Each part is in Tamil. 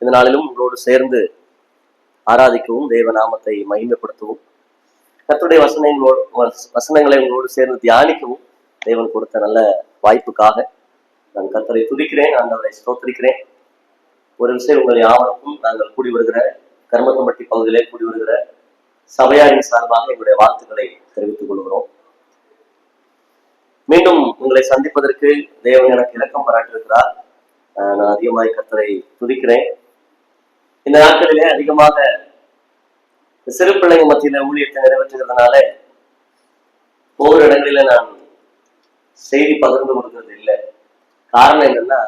இந்த நாளிலும் உங்களோடு சேர்ந்து ஆராதிக்கவும் தேவ நாமத்தை மகிமைப்படுத்தவும் கர்த்தருடைய வசனங்களை உங்களோடு சேர்ந்து தியானிக்கவும் தேவன் கொடுத்த நல்ல வாய்ப்புக்காக நான் கர்த்தரை துதிக்கிறேன், ஆண்டவரை ஸ்தோத்திரிக்கிறேன். ஒரு விஷயம் உங்கள் யாவருக்கும் நாங்கள் கூடி வருகிற கர்மத்தம்பட்டி பகுதியிலே கூடி வருகிற சபையாரின் சார்பாக எங்களுடைய வாழ்த்துக்களை தெரிவித்துக் கொள்கிறோம். மீண்டும் உங்களை சந்திப்பதற்கு தேவன் எனக்கு இரக்கம் பாராட்டியிருக்கிறார். நான் அதிகமாக கர்த்தரை துதிக்கிறேன். இந்த நாட்களிலே அதிகமாக சிறு பிள்ளைங்க மத்தியில ஊழியத்தை நிறைவேற்றுகிறதுனால ஒவ்வொரு இடங்களில நான் செய்தி பகிர்ந்து கொடுக்கறது இல்லை. காரணம் என்னன்னா,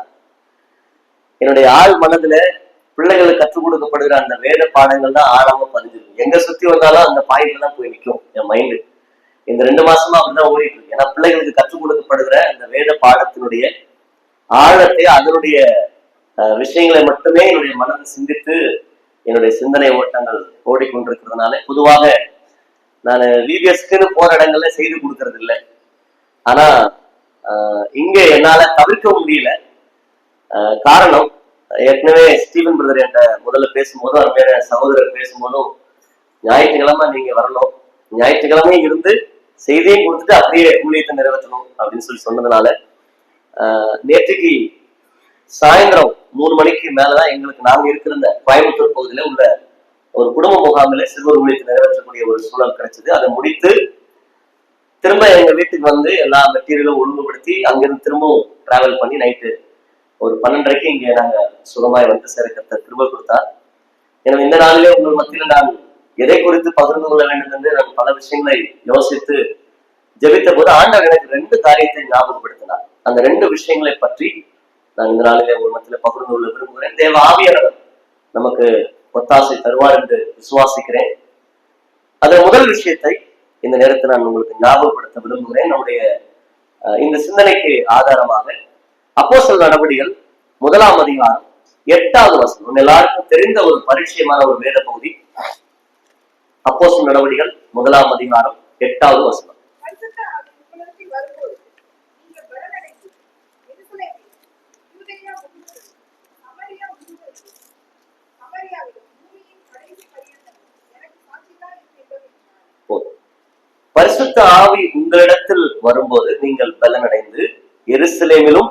என்னுடைய ஆள் மனதுல பிள்ளைகளுக்கு கற்றுக் கொடுக்கப்படுகிற அந்த வேத பாடங்கள் தான் ஆழமா பதிஞ்சிருக்கு. எங்க சுத்தி வந்தாலும் அந்த பாயிண்ட்ல தான் போய் நிற்கும் என் மைண்டு. இந்த 2 மாசமா அப்படிதான் ஓடிட்டு இருக்கு. ஏன்னா பிள்ளைகளுக்கு கற்றுக் கொடுக்கப்படுகிற அந்த வேத பாடத்தினுடைய ஆழத்தை, அதனுடைய விஷயங்களை மட்டுமே என்னுடைய மனதை சிந்தித்து என்னுடைய சிந்தனை ஓட்டங்கள் ஓடிக்கொண்டிருக்கிறதுனால பொதுவாக நான் விபிஎஸ்க்குன்னு போற இடங்கள்ல செய்து கொடுக்கறது இல்லை. ஆனா இங்க என்னால தவிர்க்க முடியல. காரணம், ஏற்கனவே ஸ்டீவன் பிரதர் என்ற முதல்ல பேசும்போதும் அவர் வேற சகோதரர் பேசும்போதும் ஞாயிற்றுக்கிழமை நீங்க வரணும், ஞாயிற்றுக்கிழமை இருந்து செய்தியும் கொடுத்துட்டு அப்படியே ஊழியத்தை நிறைவேற்றணும் அப்படின்னு சொல்லி சொன்னதுனால நேற்றுக்கு சாயந்தரம் 3 மணிக்கு மேலதான் எங்களுக்கு நாங்க இருக்கிற இந்த கோயம்புத்தூர் பகுதியில உள்ள ஒரு குடும்ப முகாமில சிறுவர் ஊழியத்தை நிறைவேற்றக்கூடிய ஒரு சூழல் கிடைச்சது. அதை முடித்து திரும்ப எங்க வீட்டுக்கு வந்து எல்லா மெட்டீரியலும் ஒழுங்குபடுத்தி அங்கிருந்து திரும்பவும் டிராவல் பண்ணி நைட்டு ஒரு 12:30க்கு இங்க நாங்க சுகமாய் வந்து சேர்க்க திரும்ப கொடுத்தார். எனவே இந்த நாளிலே உங்கள் மத்தியில் நான் எதை குறித்து பகிர்ந்து கொள்ள வேண்டும் என்று நான் பல விஷயங்களை யோசித்து ஜெபித்த போது ஆண்டவர் எனக்கு 2 காரியத்தை ஞாபகப்படுத்தினார். அந்த 2 விஷயங்களை பற்றி நான் இந்த நாளிலே உங்கள் மத்தியில பகிர்ந்து கொள்ள விரும்புகிறேன். தேவ ஆவியானவர் நமக்கு ஒத்தாசை தருவார் என்று விசுவாசிக்கிறேன். அந்த முதல் விஷயத்தை இந்த நேரத்தில் நான் உங்களுக்கு ஞாபகப்படுத்த விரும்புகிறேன். நம்முடைய இந்த சிந்தனைக்கு ஆதாரமாக அப்போஸ்தலர் நடவடிக்கைகள் 1ஆம் அதிகாரம் 8வது வசனம். எல்லாருக்கும் தெரிந்த ஒரு பரிச்சயமான ஒரு வேத பகுதி. அப்போஸ்தலர் நடவடிக்கைகள் 1ஆம் அதிகாரம் 8வது வசனம். பரிசுத்த ஆவி உங்களிடத்தில் வரும்போது நீங்கள் பலனடைந்து எருசலேமிலும்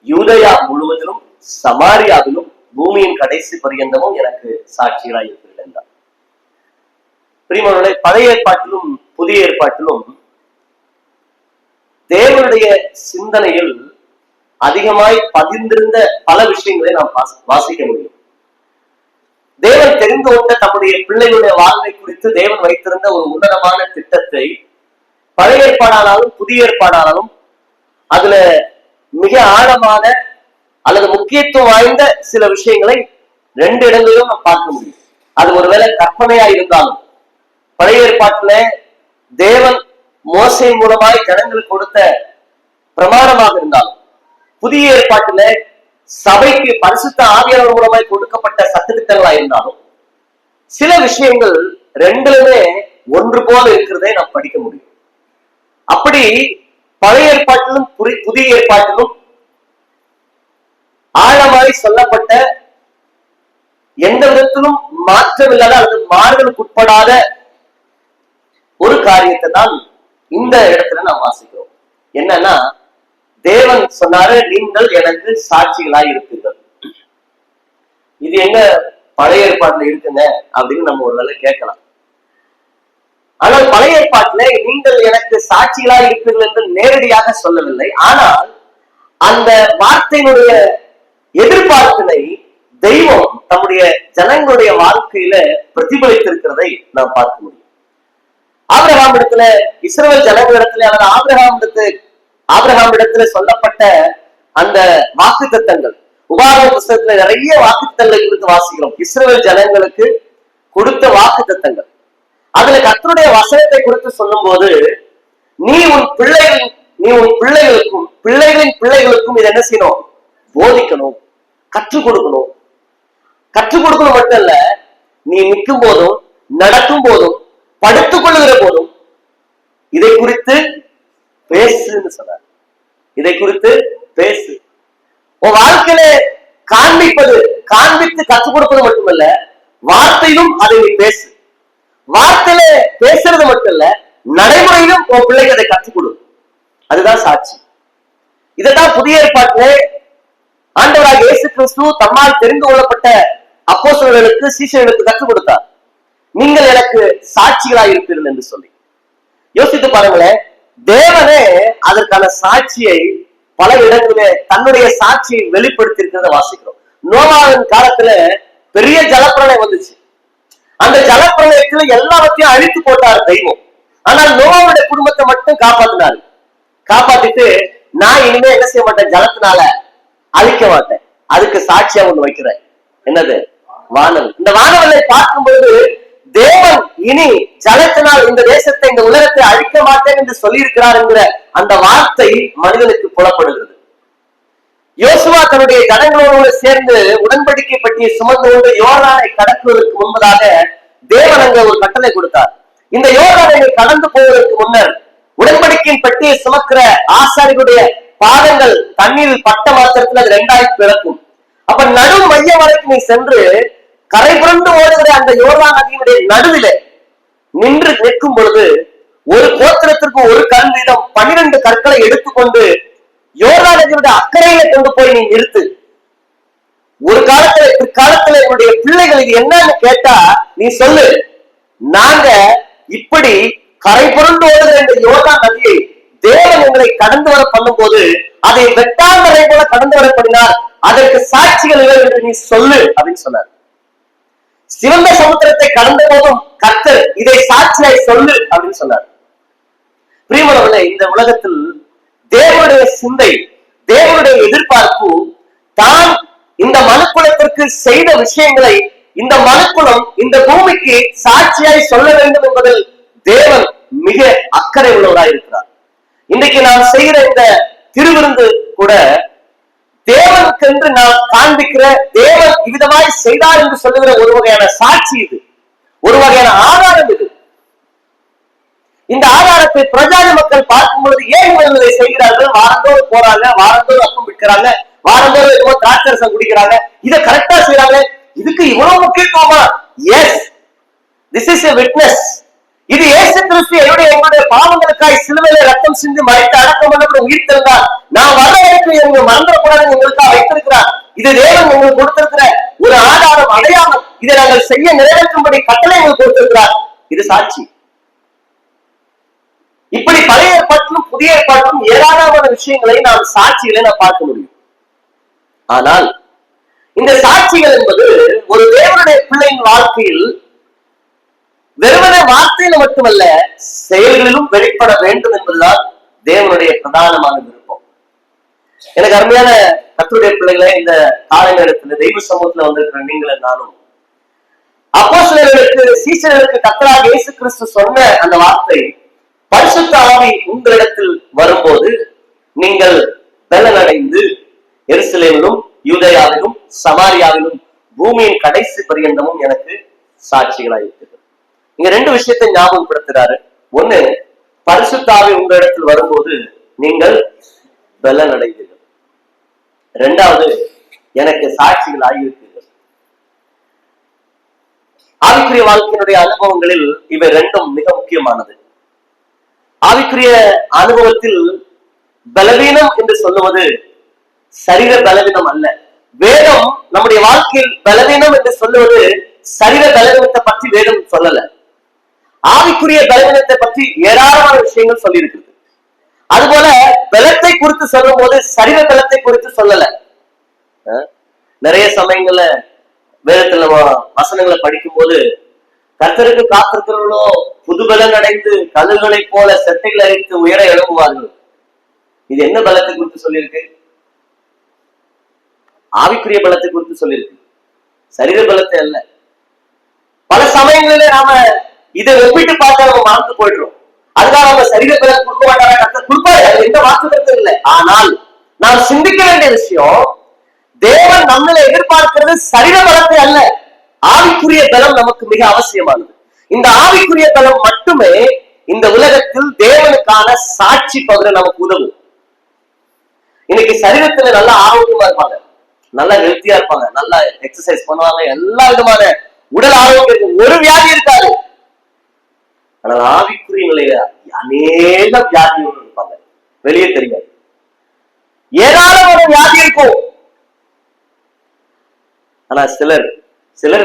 யூதயா முழுவதிலும் சமாரியாவிலும் பூமியின் கடைசி பரியந்தமும் எனக்கு சாட்சிகளாய் இருக்கிறீர்கள் என்றார். பிரியமானவர்களே, பழைய ஏற்பாட்டிலும் புதிய ஏற்பாட்டிலும் தேவனுடைய சிந்தனையில் அதிகமாய் பதிந்திருந்த பல விஷயங்களை நாம் வாசிக்க முடியும். தேவன் தெரிந்து கொண்ட தம்முடைய பிள்ளைகளுடைய வாழ்வை குறித்து தேவன் வைத்திருந்த ஒரு உன்னதமான திட்டத்தை பழைய ஏற்பாடானாலும் புதிய ஏற்பாடானாலும் அதுல மிக ஆழமான அல்லது முக்கியத்துவம் வாய்ந்த சில விஷயங்களை 2 இடங்களிலும் நாம் பார்க்க முடியும். அது ஒருவேளை கற்பனையா இருந்தாலும், பழைய ஏற்பாட்டுல தேவன் மோசே மூலமாய் ஜனங்களுக்கு கொடுத்த பிரமாணமாக இருந்தாலும், புதிய ஏற்பாட்டுல சபைக்கு பரிசுத்த ஆவியானவர் மூலமாய் கொடுக்கப்பட்ட சட்டதிட்டங்களா இருந்தாலும் சில விஷயங்கள் 2லுமே ஒன்று போல இருக்கிறதை நாம் படிக்க முடியும். அப்படி பழைய ஏற்பாட்டிலும் புதிய ஏற்பாட்டிலும் ஆழமாய் சொல்லப்பட்ட எந்த விதத்திலும் மாற்றமில்லாத அல்லது மாறுதலுக்கு உட்படாத ஒரு காரியத்தை தான் இந்த இடத்துல நாம் வாசிக்கிறோம். என்னன்னா, தேவன் சொன்னாரு, நீங்கள் எனக்கு சாட்சிகளாய் இருப்பீர்கள். இது எங்க பழைய ஏற்பாட்டுல இருக்குங்க அப்படின்னு நம்ம ஒருவேளை கேட்கலாம். ஆனால் பழைய ஏற்பாட்டுல நீங்கள் எனக்கு சாட்சிகளாய் இருப்பீர்கள் என்று நேரடியாக சொல்லவில்லை. ஆனால் அந்த வார்த்தையினுடைய எதிர்பார்ப்பினை தெய்வம் தம்முடைய ஜனங்களுடைய வாழ்க்கையில பிரதிபலித்திருக்கிறதை நாம் பார்க்க முடியும். ஆபிரகாம் இடத்துல, இஸ்ரவேல் ஜனங்களிடத்துல அல்லது ஆபிரகாம் இடத்துல சொல்லப்பட்ட அந்த வாக்கு தத்தங்கள், உபாகம புஸ்தகத்துல நிறைய வாக்கு தத்தங்களை குறித்து வாசிக்கிறோம். இஸ்ரவேல் ஜனங்களுக்கு கொடுத்த வாக்கு தத்தங்கள், அதுல கர்த்தருடைய வசனத்தை குறித்து சொல்லும் போது, நீ உன் பிள்ளைகளுக்கும் பிள்ளைகளின் பிள்ளைகளுக்கும் இதை என்ன செய்யணும்? போதிக்கணும், கற்றுக் கொடுக்கணும். கற்றுக் கொடுக்கணும் மட்டும் இல்ல, நீ நிற்கும் போதும் நடக்கும் போதும் படுத்துக் கொள்ளுகிற போதும் இதை குறித்து பேசுன்னு சொன்னார். இதை குறித்து பேசு. உன் வாழ்க்கையில காண்பித்து கற்றுக் கொடுப்பது மட்டுமல்ல, வார்த்தையிலும் அதை நீ பேசு. வார்த்தையில பேசுறது மட்டும் இல்ல, நடைமுறையிலும் உன் பிள்ளைக்கு அதை கற்றுக் கொடு. அதுதான் சாட்சி. இதைத்தான் புதிய ஏற்பாட்டிலே ஆண்டவராக இயேசு கிறிஸ்து தம்மால் தெரிந்து கொள்ளப்பட்ட அப்போஸ்தலர்களுக்கு, சீஷர்களுக்கு கற்றுக் கொடுத்தார். நீங்கள் எனக்கு சாட்சிகளாய் இருப்பீர்கள் என்று சொல்லி. யோசித்து பாருங்களேன், தேவனே அதற்கான சாட்சியை பல இடங்களிலே தன்னுடைய சாட்சியை வெளிப்படுத்தி இருக்கிறத வாசிக்கிறோம். நோவாவின் காலத்துல பெரிய ஜலப்பிரளயம் வந்துச்சு. அந்த ஜலப்பிரளயத்துல எல்லாவற்றையும் அழித்து போட்டார் தெய்வம். ஆனால் நோவாவுடைய குடும்பத்தை மட்டும் காப்பாத்தினாரு. காப்பாத்திட்டு, நான் இனிமே என்ன செய்ய மாட்டேன், ஜலத்தினால அழிக்க மாட்டேன். அதுக்கு சாட்சியா ஒண்ணு வைக்கிறேன். என்னது? வானவில். இந்த வானவலை பார்க்கும்போது தேவன் இனி ஜலத்தினால் இந்த தேசத்தை, இந்த உலகத்தை அழிக்க மாட்டேன் என்று சொல்லி இருக்கிறார் என்கிற அந்த வார்த்தை மனிதனுக்கு புலப்படுகிறது. யோசுவா தன்னுடைய ஜனங்களோடு சேர்ந்து உடன்படிக்கை பற்றிய சுமந்து கொண்டு யோர்தானை கடக்குவதற்கு முன்பதாக தேவன் அங்க ஒரு கட்டளை கொடுத்தார். இந்த யோர்தானை கடந்து போவதற்கு முன்னர் உடன்படிக்கையின் பற்றிய சுமக்கிற ஆசாரிகளுடைய பாதங்கள் தண்ணீரில் பட்ட மாத்திரத்தில் அது 2 பிறக்கும். அப்ப நடு மைய வரைக்கும் நீ சென்று கரை புரண்டு ஓடுகிற அந்த யோர்தான் நதியினுடைய நடுவிலே நின்று நிற்கும் பொழுது ஒரு கோத்திரத்திற்கு ஒரு கல் வீதம் 12 கற்களை எடுத்துக்கொண்டு யோர்தான் நதியுடைய அக்கறையில கொண்டு போய் நீ நிறுத்து. ஒரு காலத்துல பிற்காலத்துல என்னுடைய பிள்ளைகள் இது என்னன்னு கேட்டா நீ சொல்லு, நாங்க இப்படி கரை புரண்டு ஓடுகிற இந்த யோர்தான் நதியை தேவன் உங்களை கடந்து வர பண்ணும் போது அதை வெட்டாந்தரை போல கடந்து வரப்படினார், அதற்கு சாட்சிகள் இல்லை என்று நீ சொல்லு அப்படின்னு சொன்னார். சிவந்த சமுத்திரத்தை கடந்த போதும் கர்த்தர் இதை சாட்சியாய் சொல்லு அப்படின்னு சொன்னார். பிரியமானவர்களே, இந்த உலகத்தில் தேவனுடைய சிந்தை, தேவனுடைய எதிர்பார்ப்பு தான் இந்த மனுக்குலத்திற்கு செய்த விஷயங்களை இந்த மனுக்குலம் இந்த பூமிக்கு சாட்சியாய் சொல்ல வேண்டும் என்பதில் தேவன் மிக அக்கறை உள்ளவராய் இருக்கிறார். இன்றைக்கு நாம் செய்கிற இந்த திருவிருந்து கூட தேவனுக்கென்று நாம் காண்பிக்கிற, தேவன் இவ்விதமாய் செய்தார் என்று சொல்லுகிற ஒரு வகையான சாட்சி இது, ஒரு வகையான ஆதாரம் இது. இந்த ஆதாரத்தை பிரஜாதி மக்கள் பார்க்கும் பொழுது ஏன் இதை செய்கிறார்கள்? வாரந்தோடு போறாங்க, வாரந்தோடு அப்பம் விற்கிறாங்க, வாரந்தோடு என்னமோ திராட்சரசம் குடிக்கிறாங்க, இதை கரெக்டா செய்யறாங்க, இதுக்கு இவ்வளவு முக்கியத்துவமா? Yes, this is a witness. இது இயேசு கிறிஸ்து எங்களுடைய பாவங்களுக்காய் சிலுவையிலே ரத்தம் சிந்தி மரித்து அடக்கம் பண்ணப்பட உயிர்த்திருந்தார். நான் வரவேற்று எங்க மறந்துடக்கூடாது எங்களுக்காக வைத்திருக்கிறார். இது தேவன் உங்களுக்கு கொடுத்திருக்கிற ஒரு ஆதாரம், அடையாளம். இதை நாங்கள் செய்ய நிறைவேற்றும்படி கட்டளை எங்களுக்கு கொடுத்திருக்கிறார். இது சாட்சி. இப்படி பழைய ஏற்பாட்டிலும் புதிய ஏற்பாட்டிலும் ஏராளமான விஷயங்களை நாம் சாட்சிகளை நாம் பார்க்க முடியும். ஆனால் இந்த சாட்சிகள் என்பது ஒரு தேவனுடைய பிள்ளையின் வாழ்க்கையில் வெறுமன வார்த்தையில மட்டுமல்ல, செயல்களிலும் வெளிப்பட வேண்டும் என்பதுதான் தேவனுடைய பிரதானமான விருப்பம். எனக்கு அருமையான கர்த்தருடைய பிள்ளைகளை, இந்த காலை நேரத்தில் தெய்வ சமூகத்துல வந்திருக்கிற நீங்கள் நானும் அப்போஸ்தலர்களுக்கு, சீஷர்களுக்கு கர்த்தராகிய இயேசு கிறிஸ்து சொன்ன அந்த வார்த்தை, பரிசுத்த ஆவி உங்களிடத்தில் வரும்போது நீங்கள் பலனடைந்து எருசலேமிலும் யூதேயாவிலும் சமாரியாவிலும் பூமியின் கடைசி பரியந்தமும் எனக்கு சாட்சிகளாயிருக்கிறது. இங்க 2 விஷயத்தை ஞாபகப்படுத்துறாரு. ஒண்ணு, பரிசுத்த ஆவி உங்களிடத்தில் வரும்போது நீங்கள் பலனடைவீர்கள். 2வது, எனக்கு சாட்சிகள் ஆகியிருக்கிறீர்கள். ஆவிக்குரிய வாழ்க்கையினுடைய அனுபவங்களில் இவை 2ம் மிக முக்கியமானது. ஆவிக்குரிய அனுபவத்தில் பலவீனம் என்று சொல்லுவது சரீர பலவீனம் அல்ல. வேதம் நம்முடைய வாழ்க்கையில் பலவீனம் என்று சொல்லுவது சரீர பலவீனத்தை பற்றி வேதம் சொல்லல. ஆவிக்குரிய பலவீனத்தை பற்றி ஏராளமான விஷயங்கள் சொல்லி இருக்குது. அதுபோல பலத்தை குறித்து சொல்லும் போது சரீர பலத்தை குறித்து சொல்லல. நிறைய சமயங்கள்ல வேதத்துல வசனங்களை படிக்கும் போது, கர்த்தருக்கு காத்திருக்கிறவர்களோ புதுபலன் அடைந்து கல்லுகளை போல செட்டைகள் அழைத்து உயர எழுப்புவார்கள். இது என்ன பலத்தை குறித்து சொல்லியிருக்கு? ஆவிக்குரிய பலத்தை குறித்து சொல்லியிருக்கு, சரீர பலத்தை அல்ல. பல சமயங்களில நாம இதை ஒப்பிட்டு பார்த்து நம்ம மறந்து போயிடுறோம். அதுக்காக நம்ம சரீர பலன் கொடுக்க மாட்டாங்க, கர்த்தர் கொடுப்பாரு, அது எந்த மாற்று இல்லை. ஆனால் நாம் சிந்திக்க வேண்டிய விஷயம், தேவன் நம்மளை எதிர்பார்க்கிறது சரீர பலத்தை அல்ல, ஆவிக்குரிய பலம் நமக்கு மிக அவசியமானது. இந்த ஆவிக்குரிய பலம் மட்டுமே இந்த உலகத்தில் தேவனுக்கான சாட்சி பகிர நமக்கு உதவும். இன்னைக்கு சரீரத்துல நல்ல ஆரோக்கியமா இருப்பாங்க, நல்லா ஹெல்த்தியா இருப்பாங்க, நல்லா எக்ஸசைஸ் பண்ணுவாங்க, எல்லா விதமான உடல் ஆரோக்கியம், ஒரு வியாதி இருக்காது. ஆனால் ஆவிக்குரிய நிலையில அநேக வியாதிகள் இருப்பாங்க, வெளியே தெரியாது. ஏராளமான வியாதி இருக்கும். ஆனா சிலர்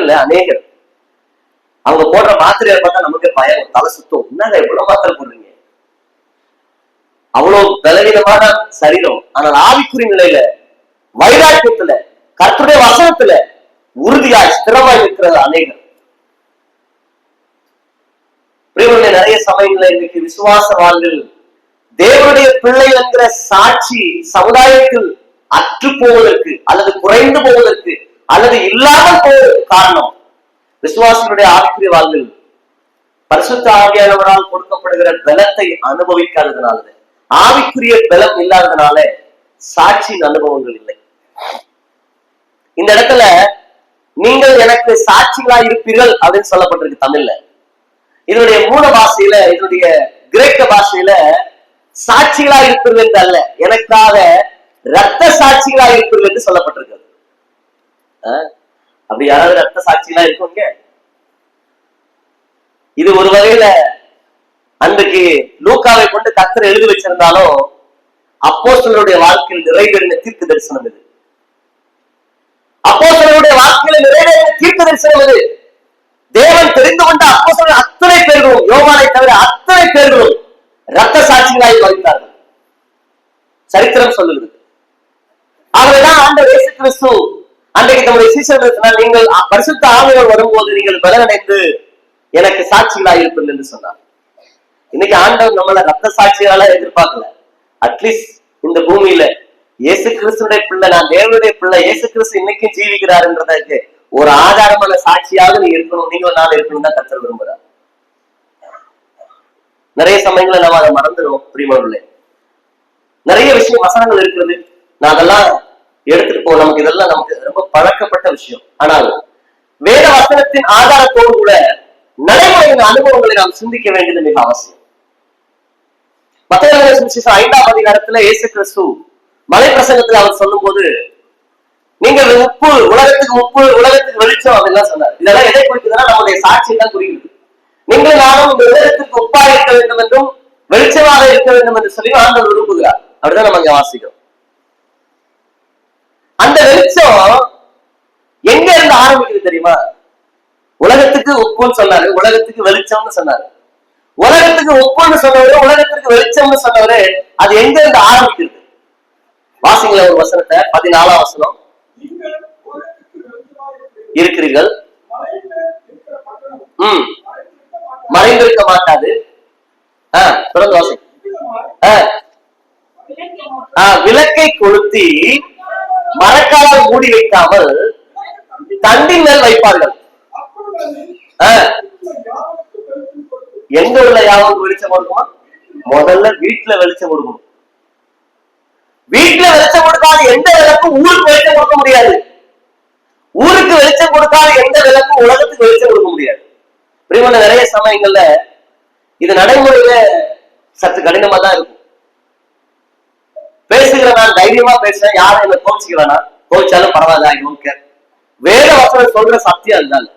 இல்ல, அநேகர் அவங்க போடுற மாத்திரையை பார்த்தா நமக்கு பயம், தலை சுத்தம். என்னங்க எவ்வளவு மாத்திரை போடுறீங்க, அவ்வளவு பலவீனமான சரீரம். ஆனால் ஆவிக்குரிய நிலையில, வைராக்கியத்துல, கர்த்தருடைய வசனத்துல உறுதியாய் ஸ்திரமாய் இருக்கிறது அநேகர். நிறைய சமயங்கள்ல இன்னைக்கு விசுவாச வாழ்வில் தேவனுடைய பிள்ளை என்கிற சாட்சி சமுதாயத்தில் அற்று போவதற்கு அல்லது குறைந்து போவதற்கு அல்லது இல்லாமல் போவதற்கு காரணம் விசுவாசனுடைய ஆவிக்குரிய வாழ்வில் பரிசுத்த ஆவியானவரால் கொடுக்கப்படுகிற பலத்தை அனுபவிக்காததுனால, ஆவிக்குரிய பலம் இல்லாததுனால சாட்சியின் அனுபவங்கள் இல்லை. இந்த இடத்துல நீங்கள் எனக்கு சாட்சிகளா இருப்பீர்கள் அப்படின்னு சொல்லப்பட்டிருக்கு தமிழ்ல. இதனுடைய மூல பாஷையில, இதனுடைய கிரேக்க பாஷையில சாட்சிகளா இருப்பீர்கள் என்று அல்ல, எனக்காக ரத்த சாட்சிகளா இருப்பீர்கள் என்று சொல்லப்பட்டிருக்கிறது. அப்படி யாராவது ரத்த சாட்சிகளா இருக்குங்க? இது ஒரு வகையில அன்றைக்கு லூக்காவை கொண்டு கர்த்தர் எழுதி வச்சிருந்தாலும் அப்போஸ்தலருடைய வாழ்க்கையில் நிறைவேறின தீர்க்க தரிசனம் இது. அப்போஸ்தலருடைய வாழ்க்கையில நிறைவேறின தீர்க்க தரிசனம் இது. தேவன் தெரிந்து கொண்ட அப்போஸ்தலர் அத்தனை பேர்களும், யோவானை தவிர அத்தனை பேர்களும் ரத்த சாட்சிகளாய் மரித்தார்கள், சரித்திரம் சொல்லுகிறது. ஆகவேதான் ஆண்டவர் இயேசு கிறிஸ்து அன்றைக்கு நம்முடைய சீஷர்கள், நீங்கள் பரிசுத்த ஆவியானவர் வரும்போது நீங்கள் பலனடைந்து எனக்கு சாட்சிகளாய் இருப்பீர்கள் என்று சொன்னார். இன்னைக்கு ஆண்டவர் நம்மள ரத்த சாட்சிகளா எதிர்பார்க்கல. அட்லீஸ்ட் இந்த பூமியில இயேசு கிறிஸ்துடைய பிள்ளை, நான் தேவனுடைய பிள்ளை, இயேசு கிறிஸ்து இன்னைக்கும் ஜீவிக்கிறாருன்றதுக்கு ஒரு ஆதாரமான சாட்சியாக நீ இருக்கணும், நீங்க ஒரு நாள் இருக்கணும் தான் கர்த்தர் விரும்புறார். நிறைய சமயங்களை நம்ம அதை மறந்துடும் பிரியமானவர்களே. நிறைய விஷயம் வசனங்கள் இருக்கிறது, நான் அதெல்லாம் எடுத்துட்டு போ, நமக்கு இதெல்லாம் நமக்கு ரொம்ப பழக்கப்பட்ட விஷயம். ஆனால் வேத வசனத்தின் ஆதாரத்தோடு கூட நடைமுறையின் அனுபவங்களை நாம் சிந்திக்க வேண்டியது மிக அவசியம். மத்தேயு சுவிசேஷம் 5ஆம் அதிகாரத்துல இயேசு கிறிஸ்து மலை பிரசங்கத்துல அவர் சொல்லும் போது, நீங்கள் உப்பு, உலகத்துக்கு உப்பு, உலகத்துக்கு வெளிச்சம் அப்படின்லாம் சொன்னார். இதெல்லாம் எதை குறிக்குதுன்னா நம்முடைய சாட்சியை தான் குறிக்கிறது. நீங்கள் நானும் இந்த உலகத்துக்கு உப்பாக இருக்க வேண்டும் என்றும் வெளிச்சமாக இருக்க வேண்டும் என்று சொல்லி ஆண்டவர் விரும்புகிறார். அப்படிதான் நம்ம அங்க வாசிக்கிறோம். அந்த வெளிச்சம் எங்க இருந்து ஆரம்பிக்குது தெரியுமா? உலகத்துக்கு உப்புன்னு சொன்னாரு, உலகத்துக்கு வெளிச்சம்னு சொன்னாரு. உலகத்துக்கு உப்புன்னு சொன்னவரு, உலகத்துக்கு வெளிச்சம்னு சொன்னவரு, அது எங்க இருந்து ஆரம்பிக்கிறது? வாசிங்கள ஒரு வசனத்தை, 14ஆம் வசனம். இருக்கிறீர்கள், மறைந்திருக்க மாட்டாது. தொடர்ந்து வாசி. விளக்கை கொளுத்தி மரக்காலால் மூடி வைக்காமல் தண்டின் மேல் வைப்பார்கள். எங்க உள்ள யாருக்கு வெளிச்சம் கொடுக்குமா? முதல்ல வீட்டுல வெளிச்சம் கொடுக்கணும். வீட்டுல வெளிச்சம் கொடுக்காத எந்த விளக்கும் ஊருக்கு வெளிச்சம் கொடுக்க முடியாது. ஊருக்கு வெளிச்சம் கொடுக்காத எந்த விளக்கும் உலகத்துக்கு வெளிச்சம் கொடுக்க முடியாது. பிரியமான நிறைய சமயங்கள்ல இது நடைமுறையில சற்று கடினமா தான் இருக்கும். பேசுகிற நான் தைரியமா பேசுறேன், யாரும் என்ன கோச்சிக்க வேணாம், கோச்சாலும் பரவாயில்ல, ஐ டோன்ட் கேர். வேத வசனம் சொல்ற சத்தியம் அதுதான்.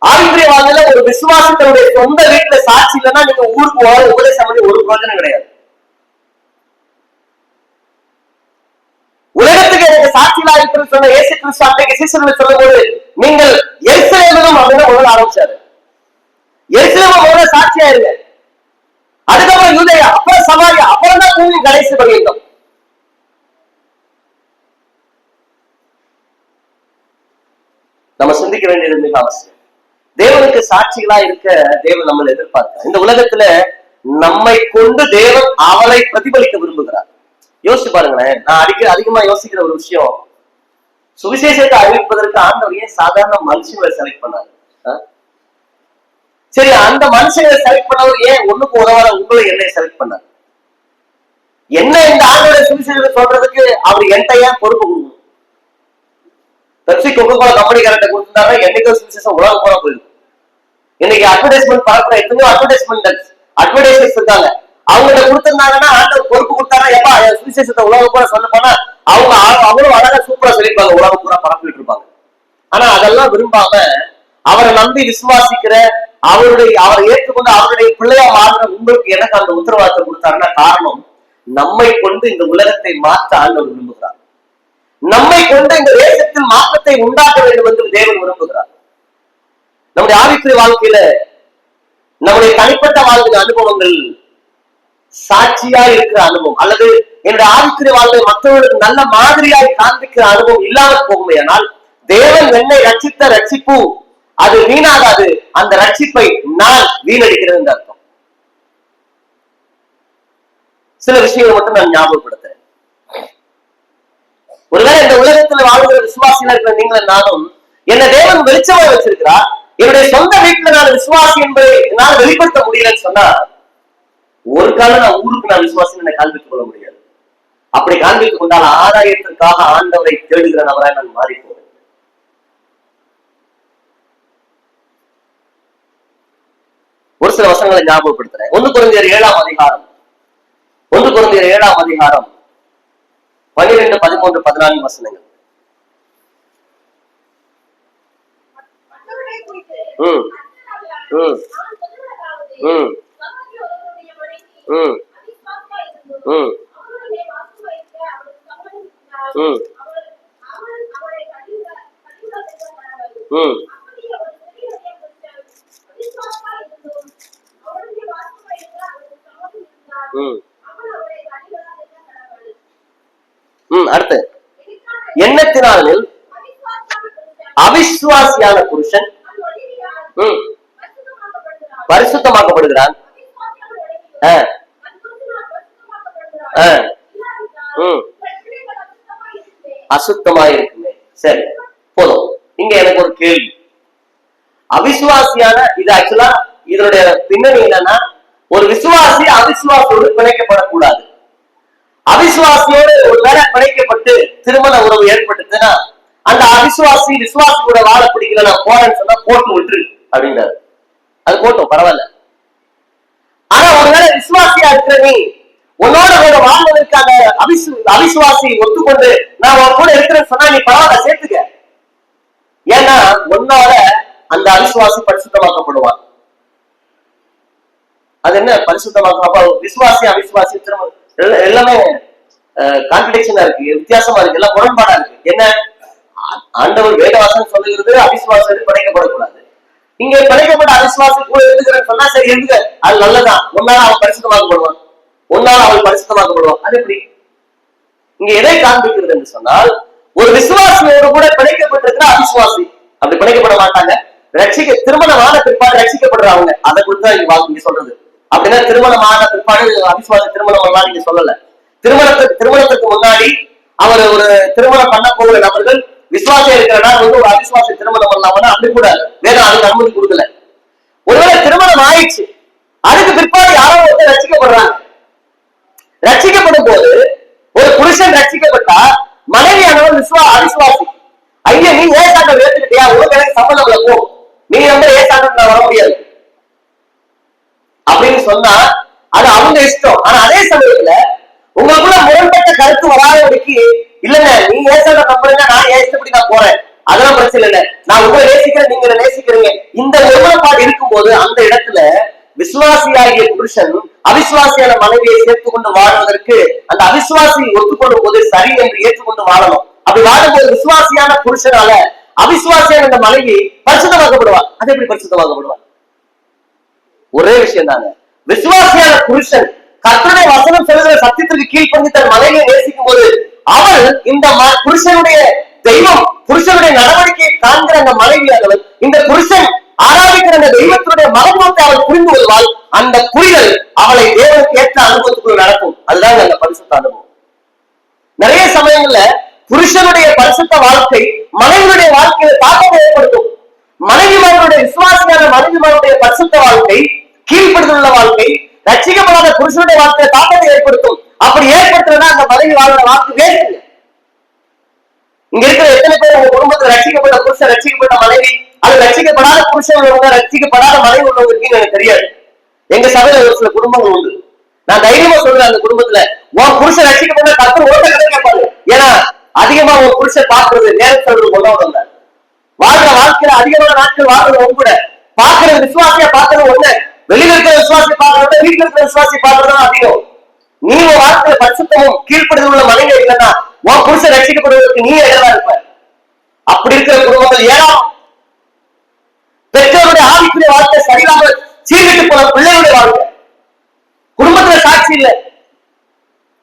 ஆவிக்குரிய வாழ்க்கையில ஒரு விசுவாசத்தினுடைய சொந்த வீட்டுல சாட்சி இல்லைன்னா நீங்க ஊருக்கு உபதேசம் பண்ணி ஒரு பிரயோஜனம் கிடையாது. உலகத்துக்கு எனக்கு சாட்சிகளா இருக்குன்னு சொன்ன இயேசு கிறிஸ்து அன்றைக்கு சீசர்கள் சொல்லும் போது, நீங்கள் எருசலேமிலும் அப்படின்னு முதல்ல ஆரம்பிச்சாரு. எருசலேம் முதல்ல சாட்சியா இருங்க, அதுக்கப்புறம் யூதேயா, அப்புறம் சமாரியா, அப்புறம் தான் பூமி கடைசி பரியந்தம். நம்ம சிந்திக்க வேண்டியது மிக அவசியம். தேவனுக்கு சாட்சிகளா இருக்க தேவன் நம்மளை எதிர்பார்க்கிறார். இந்த உலகத்துல நம்மை கொண்டு தேவன் அவளை பிரதிபலிக்க விரும்புகிறார். யோசிச்சு பாருங்களேன். நான் அதிகமா யோசிக்கிற ஒரு விஷயம், சுவிசேஷத்தை அறிவிப்பதற்கு ஆண்டவர் ஏன் சாதாரண மனுஷங்களை செலக்ட் பண்ணாரு? சரி, அந்த மனுஷங்களை செலக்ட் பண்ணவர் ஏன் ஒண்ணுக்கு உதவாத உங்களை என்னை செலக்ட் பண்ணார்? என்ன இந்த ஆண்டோட சுவிசேஷத்தை சொல்றதுக்கு அவர் என்கிட்ட ஏன் பொறுப்பு கொடுக்கணும்? பெப்சி கொக்கோகோலா கம்பெனிக்காரர்கிட்ட கொடுத்திருந்தாருன்னா என்னைக்கோ சுவிசேஷம் உலகம் போற போயிருக்கு. இன்னைக்கு அட்வர்டைஸ்மெண்ட் பார்க்கிற எத்தனையோ அட்வர்டைஸ்மெண்டர்ஸ் இருக்காங்க. அவங்கள்ட்ட கொடுத்திருந்தாங்கன்னா ஆண்டவர் பொறுப்பு கொடுத்தாங்கன்னா எப்பா சுவிசேஷத்தை உலகம் பூரா சொல்ல போனா அவங்க அவ்வளவு அழகா சூப்பரா சொல்லியிருப்பாங்க, உலகம் பூரா பரப்பிட்டு இருப்பாங்க. ஆனா அதெல்லாம் விரும்பாம அவரை நம்பி விசுவாசிக்கிற அவரை ஏற்றுக்கொண்டு அவருடைய பிள்ளையா மாறுற உங்களுக்கு எனக்கு அந்த உத்தரவாதத்தை கொடுத்தாருன்னா காரணம், நம்மை கொண்டு இந்த உலகத்தை மாற்ற ஆண்டவர் விரும்புகிறார். நம்மை கொண்டு இந்த தேசத்தில் மாற்றத்தை உண்டாக்க வேண்டும் என்று தேவன் விரும்புகிறார். நம்முடைய ஆவிக்குரிய வாழ்க்கையில நம்முடைய தனிப்பட்ட வாழ்க்கை அனுபவங்கள் சாட்சியாய் இருக்கிற அனுபவம் அல்லது என்னுடைய ஆவிக்குரிய வாழ்க்கை மற்றவர்களுக்கு நல்ல மாதிரியாய் காண்பிக்கிற அனுபவம் இல்லாமல் போகுமே. ஆனால் தேவன் என்னை ரட்சித்த ரட்சிப்பு அது வீணாகாது, அந்த ரட்சிப்பை நான் வீணடிக்கிறது அர்த்தம். சில விஷயங்கள் மட்டும் நான் ஞாபகப்படுத்துறேன். ஒருவேளை இந்த உலகத்துல வாழ்கிற விசுவாசியா இருக்கிற நீங்களும் நானும் என்ன தேவன் வெளிச்சமா வச்சிருக்கிறார், என்னுடைய சொந்த வீட்டுல நான் விசுவாசி என்பதை என்னால் வெளிப்படுத்த முடியலன்னு சொன்னா ஒரு காலம் நான் ஊருக்கு நான் விசுவாசி என்னை காண்பித்துக் கொள்ள முடியாது. அப்படி காண்பித்துக் கொண்டால் ஆதாயத்திற்காக ஆண்டவரை தேடுகிற நபராய் நான் மாறி போவேன். ஒரு சில வசனங்களை ஞாபகப்படுத்துறேன். 1 கொரிந்தியர் 7ஆம் அதிகாரம் 1 கொரிந்தியர் 7ஆம் அதிகாரம் 12, 13, 14 வசனங்கள். அடுத்து எண்ணத்தினாலில் அவிசுவாசியான புருஷன் பரிசுத்தமாக்கப்படுகிறான். அசுத்தமா இருக்குமே. சரி போதும். இங்க எனக்கு ஒரு கேள்வி. அவிசுவாசியான இது ஆக்சுவலா இதனுடைய பின்னணி என்னன்னா, ஒரு விசுவாசி அவிசுவாசியோடு பிணைக்கப்படக்கூடாது. அவிசுவாசியோடு ஒரு வேலை பிணைக்கப்பட்டு திருமண உறவு ஏற்பட்டுச்சுன்னா அந்த அவிசுவாசி விசுவாசியோட வாழ பிடிக்கல, நான் போறேன்னு சொன்னா போட்டு விட்டுரு அப்படின்றாரு. அது போட்டோம் பரவாயில்ல. ஆனா ஒருவேளை விசுவாசியா இருக்கிற நீ உன்னோட வாழ்வதற்கான அவிசுவாசி ஒத்துக்கொண்டு நான் உன் கூட இருக்கிறேன்னு சொன்னா நீ பரவாயில்ல சேர்த்துக்க. ஏன்னா உன்னோட அந்த அவிசுவாசி பரிசுத்தமாக்கப்படுவான். அது என்ன பரிசுத்தமாக்க? விசுவாசி அவிசுவாசி எல்லாமே கான்ட்ரடிக்ஷனா இருக்கு, வித்தியாசமா இருக்கு, எல்லாம் முரண்பாடா இருக்கு. என்ன ஆண்டவர் வேதவாசம் சொல்லுகிறது அவிசுவாசம் படைக்கப்படக்கூடாது. இங்க படைக்கப்பட்ட அவிசுவாசி கூட இருக்கிறேன்னு சொன்னா சரி எழுதுக, அது நல்லதான். ஒன்னால அவன் பரிசுத்தமாக்கப்படுவான், ஒன்னால அவள் பரிசுத்தமாக்கப்படுவான். அது எப்படி? இங்க எதை காண்பிக்கிறது என்று சொன்னால், ஒரு விசுவாசியோடு கூட பிணைக்கப்பட்டிருக்கிற அவிசுவாசி அப்படி பிணைக்கப்பட மாட்டாங்க. திருமணமான பிற்பாடு ரட்சிக்கப்படுறாங்க. அதை குறித்து இங்க சொல்றது. அப்படின்னா திருமணமான பிற்பாடு அவிசுவாசி திருமணம் பண்ணலாம் நீங்க சொல்லல. திருமணத்துக்கு முன்னாடி அவர் ஒரு திருமணம் பண்ண போகிற நபர்கள் விசுவாசியா இருக்கிறனா ஒரு அவிசுவாசி திருமணம் பண்ணலாம்னா அப்படி கூட வேதம் அதுக்கு அனுமதி கொடுக்கல. ஒருவேளை திருமணம் ஆயிடுச்சு, அதுக்கு பிற்பாடு யாரோ ஒருத்தர் ரட்சிக்கப்படுறாங்க. ரட்சிக்கப்படும் போது ஒரு புருஷன் ரட்சிக்கப்பட்டா மனைவியானவர் அவிசுவாசி. ஐயா நீ ஏசாண்டர் ஏத்துக்கிட்டியா, உனக்கு எனக்கு சம்பந்தம் இல்ல, போ நீ வந்து ஏசாண்டர் நான் வர முடியாது அப்படின்னு சொன்னா அது அவங்க இஷ்டம். ஆனா அதே சமயத்துல உங்களுக்குள்ள முரண்பட்ட கருத்து வராதபடிக்கு இல்லங்க நீ ஏசாண்டர் நம்புறீங்க, நான் ஏன் இஷ்டப்படி நான் போறேன், அதெல்லாம் பிரச்சனை இல்லை, நான் உங்களை நேசிக்கிறேன் நீங்க நேசிக்கிறீங்க, இந்த ஒருமைப்பாடு இருக்கும்போது அந்த இடத்துல விசுவாசியாகிய புருஷன் அவிசுவாசியான மனைவியை சேர்த்து கொண்டு வாழ்வதற்கு அந்த அவிசுவாசி ஒத்துக்கொள்ளும் போது சரி என்று ஏற்றுக்கொண்டு வாழணும். அப்படி வாழும்போது விசுவாசியான புருஷனால அவிசுவாசியான அந்த மனைவி பரிசுத்தமாக்கப்படுவார். அது எப்படி பரிசுத்தமாக்கப்படுவார்? ஒரே விஷயம் தாங்க. விசுவாசியான புருஷன் கர்த்தருடைய வசனம் சொல்லுகிற சத்தியத்திற்கு கீழ்ப்படிந்து தன் மனைவியை நேசிக்கும் போது அவள் இந்த புருஷனுடைய தெய்வம் புருஷனுடைய நடவடிக்கையை காண்கிற அந்த மனைவியானவள் இந்த புருஷன் ஆராதிக்கிற அந்த தெய்வத்தினுடைய மகத்துவத்தை அவள் புரிந்து கொள்வாள். அந்த புரிதல் அவளை தேவனுக்கு ஏற்ற அனுபவத்துக்குள் நடக்கும். அதுதான் அந்த பரிசுத்த அனுபவம். நிறைய சமயங்கள்ல புருஷனுடைய பரிசுத்த வாழ்க்கை மனைவியுடைய வாழ்க்கையை தாக்கத்தை ஏற்படுத்தும். மனைவிமாருடைய விசுவாசியான மனைவிமாருடைய பரிசுத்த வாழ்க்கை, கீழ்ப்படுதலுள்ள வாழ்க்கை ரட்சிக்கப்படாத புருஷனுடைய வாழ்க்கையை தாக்கத்தை ஏற்படுத்தும். அப்படி ஏற்படுத்துறதுனா அந்த மனைவி வாழ்ற வாழ்க்கை வேறு. இங்க இருக்கிற எத்தனை பேர் உங்க குடும்பத்தில் ரட்சிக்கப்பட்ட புருஷன் ரட்சிக்கப்பட்ட மனைவி அது ரட்சிக்கப்படாத புருஷன் உள்ளவங்க ரட்சிக்கப்படாத மனைவி உள்ளவங்க இருக்கீங்கன்னு எனக்கு தெரியாது. எங்க சபையில ஒரு சில குடும்பங்கள் உண்டு. நான் தைரியமா சொல்றேன், அந்த குடும்பத்துல உன் புருஷன் ரசிக்கப்பட்ட கர்த்தர் ஓட்ட கதை கேட்பாரு. ஏன்னா அதிகமா உன் புருஷன் பாக்குறது நேரத்தில் கொண்டாடுவாங்க. வாழ்ற வாழ்க்கையில அதிகமான நாட்கள் வாழ்றது உங்க கூட பாக்குறது விசுவாசியா பாக்குறது ஒண்ணு, வெளியில இருக்கிற விசுவாசி பாக்குறத வீட்டுல இருக்கிற விசுவாசி பாக்குறதுதான் அதிகம். நீ உன் வாழ்க்கையில பரிசுத்தமும் கீழ்ப்படுதல் உள்ள மனைவி இல்லைன்னா உன் புருஷன் ரசிக்கப்படுவதற்கு நீ எதிராக இருப்ப. அப்படி இருக்கிற குடும்பங்கள் ஏராளம். பெற்றோருடைய ஆவிக்குரிய வாழ்க்கை சரியில்லாம சீர்கிட்டு போன பிள்ளைகளுடைய வாழ்க்கை, குடும்பத்துல சாட்சி இல்லை,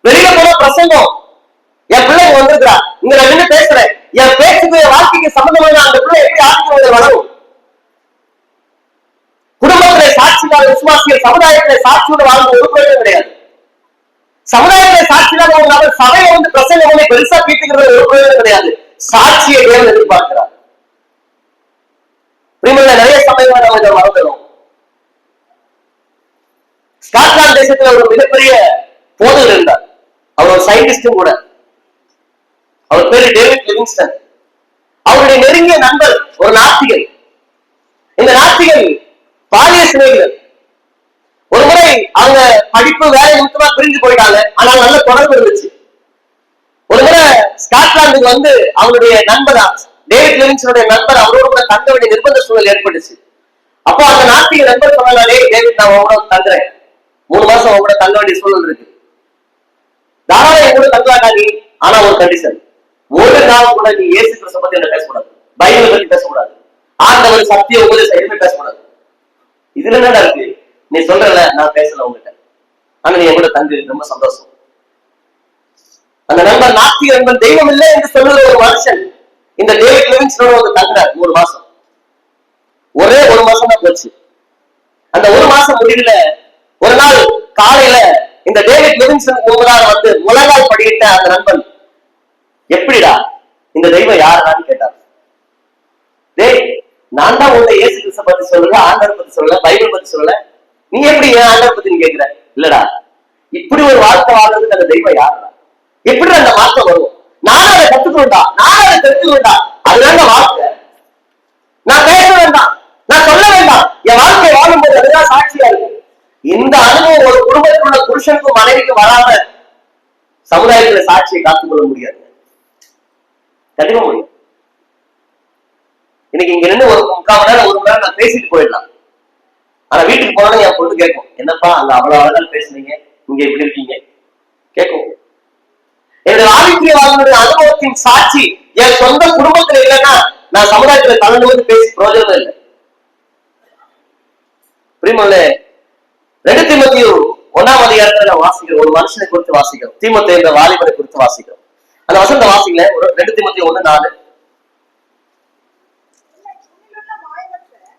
வெளியில போன பிரசங்கம், என் பிள்ளைங்க வந்திருக்கிறா இங்க நான் நின்று பேசுறேன், என் பேச்சுக்கு வாழ்க்கைக்கு சம்பந்தமான அந்த பிள்ளை எப்படி ஆவிக்குரிய வளரும்? குடும்பத்திலே சாட்சியாக விசுவாசிகள் சமுதாயத்திலே சாட்சியோடு வாழ்ந்த ஒரு பிரயோஜனம் கிடையாது. சமுதாயத்திலே சாட்சியாக ஒரு நபர் சபையை வந்து பிரசங்கங்களை பெருசா பீட்டுகிறது ஒரு பிரயோஜனம் கிடையாது. சாட்சியை தேவன் எதிர்பார்க்கிறார். நிறைய சமயங்களை நம்ம இதை மறந்துடும். ஸ்காட்லாந்து தேசத்துல ஒரு மிகப்பெரிய போதகர் இருந்தார். அவர் ஒரு சயின்டிஸ்டும் கூட. அவர் பேரு டேவிட் லிவிங்ஸ்டன். அவருடைய நெருங்கிய நண்பர் ஒரு நாத்திகர். இந்த நாத்திகர் பாலிய சிலைகள். ஒரு முறை அவங்க படிப்பு வேலை நிமித்தமா பிரிஞ்சு போயிட்டாங்க. ஆனால் நல்ல தொடர்பு இருந்துச்சு. ஒரு முறை ஸ்காட்லாந்துக்கு வந்து அவருடைய நண்பரா டேவிட் லிவிங்ஸ்டனுடைய நண்பர் அவரோட கூட தங்க வேண்டிய நிர்பந்த சூழல் ஏற்பட்டுச்சு. அப்போ அந்த நாட்டிய நண்பர் சொன்னாலே, டேவிட் நான் உங்களோட தங்குறேன், 3 மாசம் அவங்க கூட தங்க வேண்டிய சூழல் இருக்கு, தாராளம் என் கூட தங்கலாட்டா நீ, ஆனா ஒரு கண்டிஷன், ஒரு நாள் கூட நீ இயேசு கிறிஸ்துவை பத்தி என்ன பேசக்கூடாது, பைபிளை பத்தி பேசக்கூடாது, ஆண்டவர் சத்திய உபதேசம் எதுவுமே பேசக்கூடாது. இதுல என்னடா இருக்கு, நீ சொல்றல நான் பேசல உங்ககிட்ட, ஆனா நீ என் கூட தங்கு, ரொம்ப சந்தோஷம். அந்த நண்பர் நாத்திக நண்பன் தெய்வம் இல்லை என்று சொல்லுற ஒரு மனுஷன் இந்த டேவிட் லிவிங்ஸ்டனோட வந்து தங்குறார் 3 மாசம். ஒரே 1 மாசம் தான் போச்சு. அந்த 1 மாசம் முடியல, ஒரு நாள் காலையில இந்த டேவிட் லிவிங்ஸ்டன் முன்பதாக வந்து முழங்கால் படியிட்ட அந்த நண்பன், எப்படிடா இந்த தெய்வம் யாருன்னு கேட்டார். டேய், நான் தான் உங்க இயேசு கிறிஸ்துவை பத்தி சொல்லல, ஆண்டவர் பத்தி சொல்லல, பைபிள் பத்தி சொல்லல, நீ எப்படி ஏன் ஆண்டவர் பத்தி நீ கேட்கிற? இல்லடா, இப்படி ஒரு வாழ்க்கை வாழ்றதுக்கு அந்த தெய்வம் யாருடா, எப்படி அந்த மாற்றம் வரும்? நானும் அதை கத்துக்கணும்டா, நானும் அதை தெரிஞ்சுக்கணும்டா, அதுதான் வாழ்க்கை. நான் பேச வேண்டாம், நான் சொல்ல வேண்டாம், என் வாழ்க்கை வாழும்போது அதுதான் சாட்சியா இருக்கு. இந்த அனுபவம் ஒரு குடும்பத்தில் உள்ள புருஷனுக்கும் மனைவிக்கும் வராம சமுதாயத்துல சாட்சியை காத்துக்கொள்ள முடியாது. கண்டிப்பா முடியும். இன்னைக்கு இங்க நின்று ஒரு 3/4 மணி நேரம் 1 மணி நேரம் நான் பேசிட்டு போயிடலாம். ஆனா வீட்டுக்கு போனா என் பொண்ணு கேட்கும், என்னப்பா அங்க அவ்வளவு அழகா பேசுனீங்க, இங்க எப்படி இருக்கீங்க கேட்கும். என்னுடைய ஆவிக்குரிய வாழ்க்கையுடைய அனுபவத்தின் சாட்சி என் சொந்த குடும்பத்துல இல்லைன்னா நான் சமுதாயத்துல கலந்து வந்து பேசி பிரயோஜனம் இல்லை. பிரியமுள்ள 2 தீமோத்தேயு 1ஆம் அதிகாரத்துல வாசிக்கிறோம், ஒரு மனுஷனை குறித்து வாசிக்கிறோம், தீமோத்தேயு என்ற வாலிபனை குறித்து வாசிக்கிறோம். அந்த வசனத்தை வாசிக்கல, 2 தீமோத்தேயு 1:4.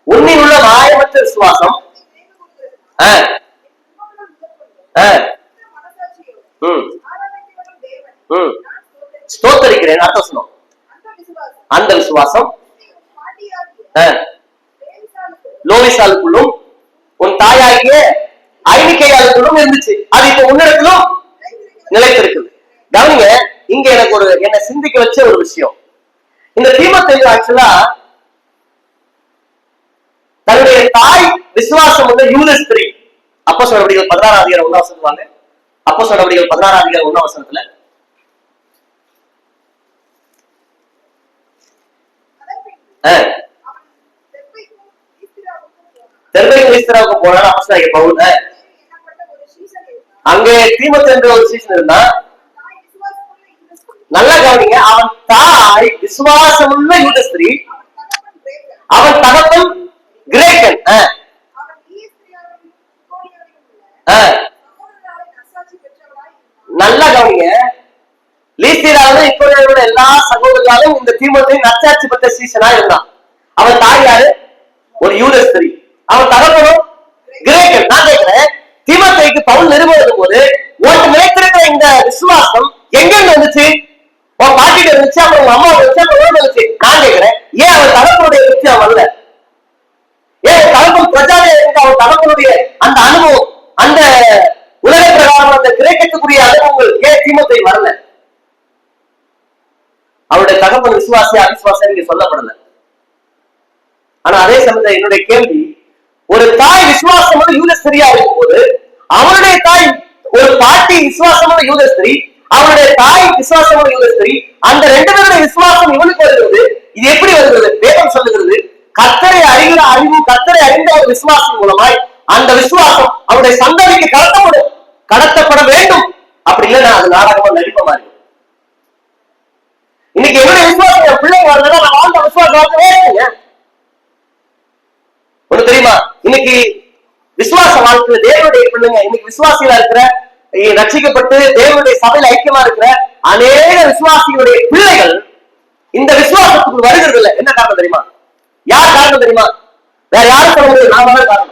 உன்னில் உள்ள மாயமற்ற விசுவாசம் ஸ்தோத்தரிக்கிறேன் அர்த்தம் சொன்னோம். அந்த விசுவாசம் லோவிசாலுக்குள்ளும் உன் தாயாகிய ஐனிக்கையாளுக்குள்ளும் இருந்துச்சு, அது இப்ப உன்னிடத்திலும் நிலைத்திருக்குது. கவனிங்க, இங்க எனக்கு என்ன சிந்திக்க வச்ச ஒரு விஷயம், இந்த தீமோத்தேயு ஆக்சுவலா தன்னுடைய தாய் விசுவாசம் வந்து யூத ஸ்திரீ. அப்போஸ்தலர் நடவடிக்கைகள் 16ஆம் அதிகாரம் 1ஆம் வசனம் வாங்க. அப்போஸ்தலர் நடவடிக்கைகள் 16ஆம் அதிகாரம் 1ஆம் வசனத்துல தெர்பைக்கும் லீஸ்திராவுக்கும் போனாலும் அப்போஸ்தலனாகிய பவுல் அங்கே தீமோத்தேயு என்ற ஒரு சீசன் இருந்தா. நல்லா கவனிங்க, அவன் தாய் விசுவாசமுள்ள யூத ஸ்திரீ, அவன் தகப்பன் கிரேக்கன். நல்லா கவனிங்க, லீஸ்திராவிலும் இப்போதையோட எல்லா சகோதரர்களும் இந்த தீமோத்தேயு நற்சாட்சி பெற்ற சீசனா இருந்தான். அவன் தாய் யாரு? ஒரு யூத ஸ்திரீ, அவன் தகப்பனும் கிரேக்கன். நான் கேட்கிறேன், தீமோத்தேயுக்கு பவுல் நிறுவனம் போது உனக்கு நிலைத்திருக்கிற இந்த விசுவாசம் எங்க வந்துச்சு? உன் பாட்டிட்டு இருந்துச்சு, அப்புறம் உங்க அம்மா வந்துச்சு, அப்புறம் வந்துச்சு. நான் கேட்கிறேன், ஏன் அவன் தகப்பனுடைய விருத்தி அவன் வரல? ஏன் தகப்பன் பிரஜாவே இருக்க அவன் தகப்பனுடைய அந்த அனுபவம், அந்த உலக பிரகாரம் அந்த கிரேக்கத்துக்குரிய அனுபவங்கள் ஏன் தீமோத்தேயு வரல? அவருடைய தகப்பன் விசுவாசி அவிசுவாசி இங்க சொல்லப்படல. ஆனா அதே சமயத்துல என்னுடைய கேள்வி, ஒரு தாய் விசுவாசம் யூத ஸ்திரீயா இருக்கும் போது அவனுடைய தாய் ஒரு பாட்டி விசுவாசமான யூத ஸ்திரீ, அவனுடைய தாய் விசுவாசமான யூத ஸ்திரீ, அந்த ரெண்டு பேருடைய விசுவாசம் இவனுக்கு வருகிறது. இது எப்படி வருகிறது? வேதம் சொல்லுகிறது, கர்த்தரை அறிகிற அறிவு, கர்த்தரை அறிந்த ஒரு விசுவாசம் மூலமாய் அந்த விசுவாசம் அவனுடைய சந்ததிக்கு கடத்தப்பட வேண்டும். அப்படி இல்லைன்னா அது நாடகமா நடிப்ப மாதிரி. இன்னைக்கு என்னுடைய விசுவாசம் என் பிள்ளைங்க வரலன்னா நான் வாழ்ந்த விசுவாசம் வேணுங்க. ஒண்ணு தெரியுமா? இன்னைக்கு விசுவாச வாழ்க்கையில தேவனுடைய பிள்ளைங்க, இன்னைக்கு விசுவாசிகளா இருக்கிற, ரட்சிக்கப்பட்டு தேவனுடைய சபையில ஐக்கியமா இருக்கிற அநேக விசுவாசிகளுடைய பிள்ளைகள் இந்த விசுவாசத்துக்கு வருகிறது இல்லை. என்ன காரணம் தெரியுமா? யார் காரணம் தெரியுமா? வேற யாரும் சொல்ல முடியாது, நான் தான் காரணம்.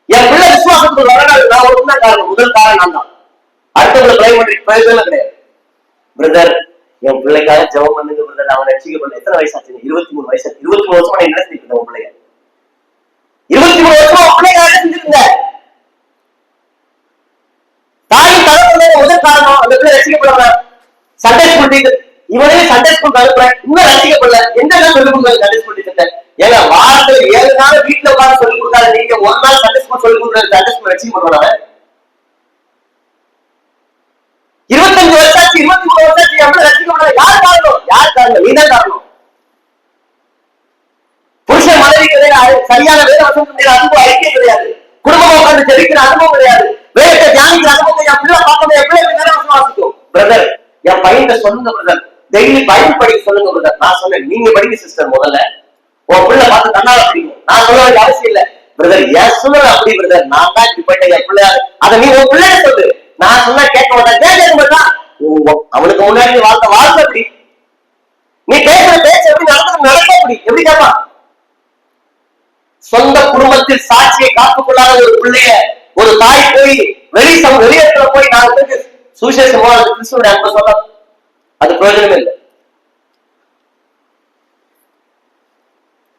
என் பிள்ளை விசுவாசத்துக்கு வரணும், நான் ஒரு தான் காரணம். முதல் காரணம் நான் தான். அடுத்தவங்களை பிளை பண்ணி பிரயோஜனம் கிடையாது. பிரதர், என் பிள்ளைக்காக ஜெபம் பண்ணுங்க பிரதர், அவன் ரட்சிக்கப்படல. எத்தனை வயசாச்சு? 23 வயசு. 23 வருஷமா என்ன செஞ்சுட்டு உன் பிள்ளைங்க? 23 வருஷமா உன் பிள்ளைங்க செஞ்சிருந்த தாயின் தகவல் முதல் காரணம் அந்த பிள்ளை ரட்சிக்கப்படல. சண்டே ஸ்கூல் டீச்சர், இவனே சண்டே ஸ்கூல் அனுப்புறேன், இன்னும் ரட்சிக்கப்படல. எந்த சொல்லிக் கொடுங்க சண்டே ஸ்கூல் டீச்சர்? ஏன்னா வாரத்துல 7 நாள் வீட்டுல உட்காந்து சொல்லிக் கொடுத்தாரு. நீங்க ஒரு நாள் சண்டே ஸ்கூல் சொல்லிக் கொடுக்குற சண்டே ஸ்கூல் ரட்சிக்கப்படுவாங்க. 25 வருஷாச்சு, 23 வருஷாச்சு, எவ்வளவு ரட்சிக்கப்படல. யார் காரணம்? யார் காரணம்? நீதான் காரணம். புருஷன் மனைவிக்கு சரியான வேலை வசதி அனுபவம் ஐக்கியம் கிடையாது. குடும்பம் உட்காந்து ஜெபிக்கிற அனுபவம் கிடையாது. வேலையை தியானிக்கிற அனுபவம் என் பிள்ளை பார்க்கணும். என் பிள்ளை நேரம் வாசிக்கும். பிரதர், என் பையன் சொல்லுங்க பிரதர், டெய்லி பைபிள் படிக்க சொல்லுங்க பிரதர். நான் சொன்னேன், நீங்க படிக்க சிஸ்டர், முதல்ல உன் பிள்ளை பார்த்து தன்னால படிக்கும். நான் சொல்ல வேண்டிய அவசியம் இல்லை பிரதர். என் சொல்லுங்க அப்படி பிரதர், நான் தான் இப்படி போயிட்டேன். என் பிள்ளை அதை நீ உன் பிள்ளைய சொல்லு. நான் சொன்னா கேட்க மாட்டேன். கேட்க மாட்டான். அவனுக்கு முன்னாடி வாழ்க்கை அப்படி, நீ பேசுற பேச்சு எப்படி நடக்க அப்படி எப்படி கேட்பா? சொந்த குடும்பத்தில் சாட்சியை காத்துக்கொள்ளாத ஒரு பிள்ளைய ஒரு தாய் போய் வெளியேற்ற போய் நான் சுவிசேஷம் கிறிஸ்துவோட அன்பை சொல்ல, அது பிரயோஜனமே இல்லை.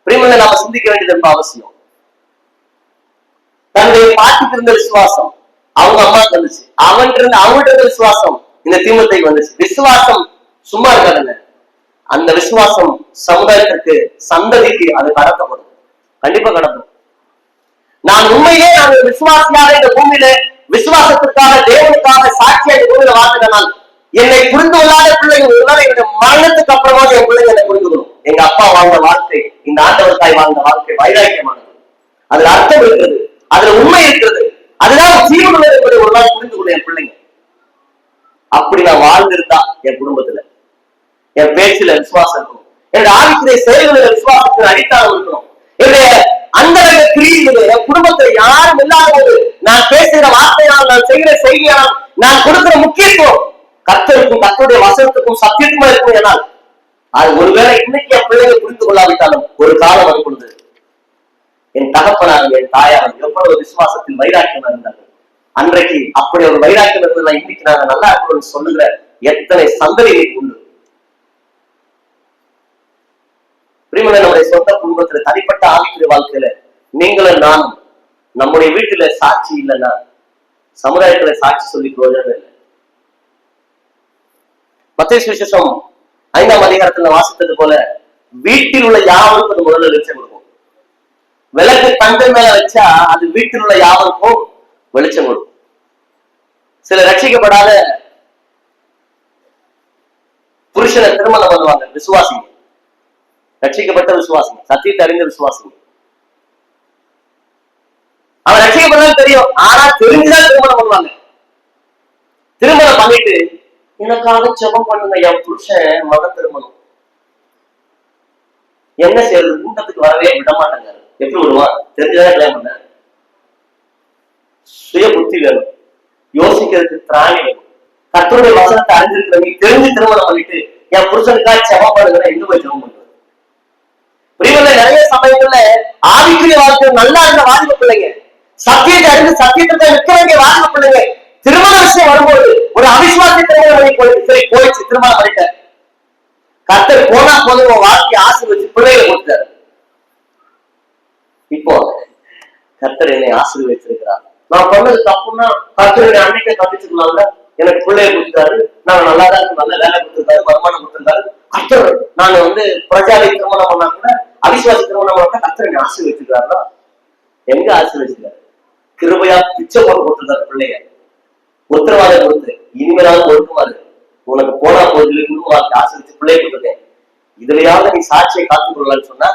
பிரியமுள்ள, நாம சிந்திக்க வேண்டியது ரொம்ப அவசியம். தன்னுடைய பாட்டிக்கு இருந்த விசுவாசம் அவங்க அம்மாவுக்கு வந்துச்சு, அவங்கள்ட்ட இருந்த விசுவாசம் இந்த தீமத்தைக்கு வந்துச்சு. விசுவாசம் சும்மா இருக்காதுங்க. அந்த விசுவாசம் சமுதாயத்திற்கு, சந்ததிக்கு அது கடத்தப்படும். கண்டிப்பா கடத்தப்படும். நான் உண்மையிலே நான் விசுவாசியாக இந்த பூமியில விசுவாசத்திற்காக, தேவனுக்காக சாட்சியாக இந்த பூமியில வாழ்ந்தனால் என்னை புரிந்து கொள்ளாத பிள்ளைங்க என்னுடைய மரணத்துக்கு அப்புறமா என் பிள்ளைங்க என்னை புரிந்து கொள்ளும். எங்க அப்பா வாழ்ந்த வாழ்க்கை, இந்த ஆண்டவர் தாய் வாழ்ந்த வாழ்க்கை வைராக்கியமானது. அதுல அர்த்தம் இருக்கிறது, அதுல உண்மை இருக்கிறது, அதுதான் ஜீவன் என்பதை ஒரு நாள் புரிந்து கொள்ள என் பிள்ளைங்க. அப்படி நான் வாழ்ந்திருந்தா என் குடும்பத்துல, என் பேச்சுல விசுவாசம் இருக்கணும், என்னுடைய ஆவிக்குரிய செயல்களில் விசுவாசத்தின் அடித்தாளம் இருக்கணும், என்னுடைய அந்த கிரியிலே என் குடும்பத்தை யாரும் இல்லாத போது நான் பேசுகிற வார்த்தையால், நான் செய்கிற செய்தியால், நான் கொடுக்கிற முக்கியத்துவம் கர்த்தருக்கும் கர்த்தருடைய வசனத்துக்கும் சத்தியத்துமா இருக்கும். ஏனால் அது ஒருவேளை இன்னைக்கு என் பிள்ளைங்க புரிந்து கொள்ளாவிட்டாலும் ஒரு காலம் வரும் பொழுது என் தகப்பனார், என் தாயார் எவ்வளவு விசுவாசத்தில் வைராக்கியம் இருந்தார்கள். அன்றைக்கு அப்படி ஒரு வைராக்கியம் இருந்ததுனா இன்னைக்கு நாங்க நல்லா இருக்கணும்னு சொல்லுகிற எத்தனை சந்ததிகளுக்கு உண்டு. பிரியமான, நம்முடைய சொந்த குடும்பத்துல, தனிப்பட்ட ஆவிக்குரிய வாழ்க்கையில நீங்களும் நானும் நம்முடைய வீட்டுல சாட்சி இல்லைன்னா சமுதாயத்துல சாட்சி சொல்லி பிரயோஜனம் இல்லை. மத்தேயு சுவிசேஷம் 5ஆம் அதிகாரத்துல வாசித்தது போல வீட்டில் உள்ள யாவருக்கும் அது முதல்ல வெளிச்சம் கொடுக்கும். விளக்கு தண்டு மேல வச்சா அது வீட்டில் உள்ள யாவருக்கும் வெளிச்சம் கொடுக்கும். சில ரட்சிக்கப்படாத புருஷனை திருமணம் பண்ணுவாங்க, விசுவாசிங்க, ரட்சிக்கப்பட்ட விசுவாசிங்க, சத்தியத்தை அறிந்த விசுவாசிங்க. அவன் ரட்சிக்கப்படாத தெரியும், ஆனா தெரிஞ்சுதான் திருமணம் பண்ணுவாங்க. திருமணம் பண்ணிட்டு எனக்காக ஜெபம் பண்ணுங்க, என் புருஷன் மகன் திருமணம். என்ன செய்யறது? கூட்டத்துக்கு வரவே விட மாட்டாங்க. எப்படி விடுவான்? தெரிஞ்சுதான் கல்யாணம் பண்ண. சுய புத்தி வேணும், யோசிக்கிறதுக்கு திராணி வேணும். கர்த்தருடைய வசனத்தை அறிஞ்சிருக்கிற நீ தெரிஞ்சு திருமணம் பண்ணிட்டு என் புருஷனுக்காக ஜெபம் பண்ணுங்க, எங்க போய் ஜெபம் பண்றது? பிரியமுள்ள, நிறைய சமயங்கள்ல ஆவிக்குரிய வாழ்க்கை நல்லா இருந்த வாலிப பிள்ளைங்க, சத்தியத்தை அறிந்து சத்தியத்தை நிற்க வேண்டிய வாலிப பிள்ளைங்க, திருமண விஷயம் வரும்போது ஒரு அவிசுவாசி திருமணம் போயிடுச்சு, திருமணம் பண்ணிட்ட. கர்த்தர் போனா போதும் உன் வாழ்க்கையை ஆசீர்வதிச்சு பிள்ளைகளை கொடுத்தாரு. இப்போ கர்த்தர் என்னை ஆசீர்வதிச்சிருக்கிறார். நான் பண்ணது தப்புன்னா கர்த்தர் அன்னைக்கே தப்பிச்சுக்கலாம்ல. எனக்கு பிள்ளைய கொடுத்தாரு, நான் நல்லா தான் நல்ல வேலை கொடுத்திருக்காரு, வருமானம் கொடுத்திருக்காரு. கர்த்தர் நான் பிரஜாவை திருமணம் பண்ணா கூட, அவிசுவாசி திருமணம் பண்ணா கர்த்தர் என்னை ஆசீர்வதிச்சிருக்காருன்னா எங்க ஆசீர்வதிச்சிருக்காரு? கிருபையா பிச்சை போட்டு கொடுத்துருக்காரு பிள்ளைய, உத்தரவாதம் கொடுத்து இனிமேலாவது ஒழுக்கமாறு உனக்கு போனா போதில் குடும்ப வாழ்க்கை ஆசிரிச்சு பிள்ளைய கொடுத்துருக்கேன், இதுலயாவது நீ சாட்சியை காத்துக் கொள்ளலாம்னு சொன்னா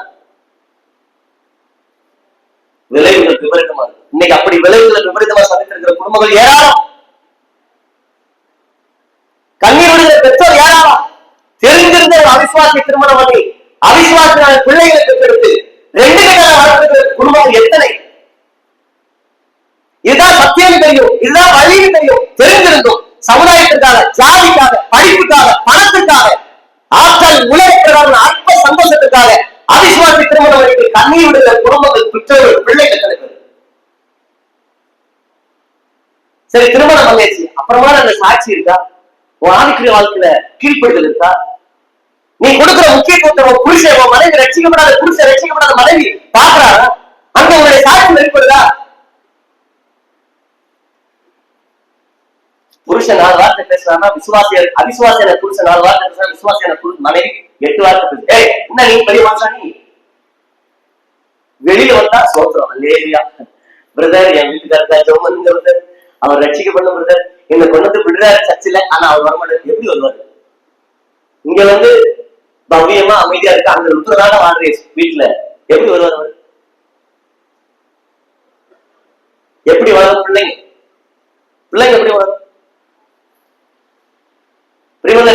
விளைவுகள் விபரீதமா இருக்கு. இன்னைக்கு அப்படி விளைவுகளை விபரீதமா சந்தித்திருக்கிற குடும்பங்கள் ஏராளம், கண்ணீர் விடுகிற பெற்றோர் ஏராளம். தெரிந்திருந்த ஒரு அவிசுவாசி திருமணம் பண்ணி அவிசுவாசியான பிள்ளைகளை பெற்றெடுத்து 2 கட்ட வளர்க்கிற குடும்பம் எத்தனை? இதுதான் சத்தியம் தெரியும், இதுதான் வழியும் தெரியும், தெரிந்திருந்தும் சமுதாயத்திற்காக, ஜாதிக்காக, படிப்புக்காக, பணத்துக்காக, ஆற்றல் உழைக்கிறார்கள் அற்ப சந்தோஷத்துக்காக அவிசுவாசி திருமணம் பண்ணி கண்ணீர் விடுகிற குடும்பங்கள் பெற்றோர்கள் பிள்ளைகள் எத்தனை பேர்? சரி, திருமணம் பண்ணியாச்சு, அப்புறமா அந்த சாட்சி இருக்கா? உன் ஆவிக்குரிய வாழ்க்கையில கீழ்ப்படுதல் இருக்கா? நீ கொடுக்கிற முக்கியத்துவத்தை புருஷன், மனைவி ரட்சிக்கப்படாத புருஷன், ரட்சிக்கப்படாத மனைவி பாக்குறாரா? அங்க உங்களுடைய சாட்சி வெளிப்படுதா? புருஷன் 4 வார்த்தை பேசுறான்னா விசுவாசியர், அவிசுவாசியான புருஷன் 4 வார்த்தை பேசுறா, விசுவாசியான மனைவி 8 வார்த்தை பேசு. என்ன நீ பெரிய மனுஷா? நீ வெளியில வந்தா சோத்திரம் அல்லேலூயா பிரதர், என் வீட்டுக்காரர் ஜெபம் பண்ணுங்க பிரதர், அவர் ரட்சிக்கப்பட்ட பிரதர், என்ன கொண்டு விடுறாரு சர்ச்சில், ஆனா அவர் வரமாட்டாரு. எப்படி வருவாரு? இங்க வந்து பவ்யமா அமைதியா இருக்கு, அங்க 30 நாள் வாழ்ற வீட்டுல எப்படி வருவார் அவர்? எப்படி வளரும் பிள்ளைங்க? பிள்ளைங்க எப்படி வளரும்?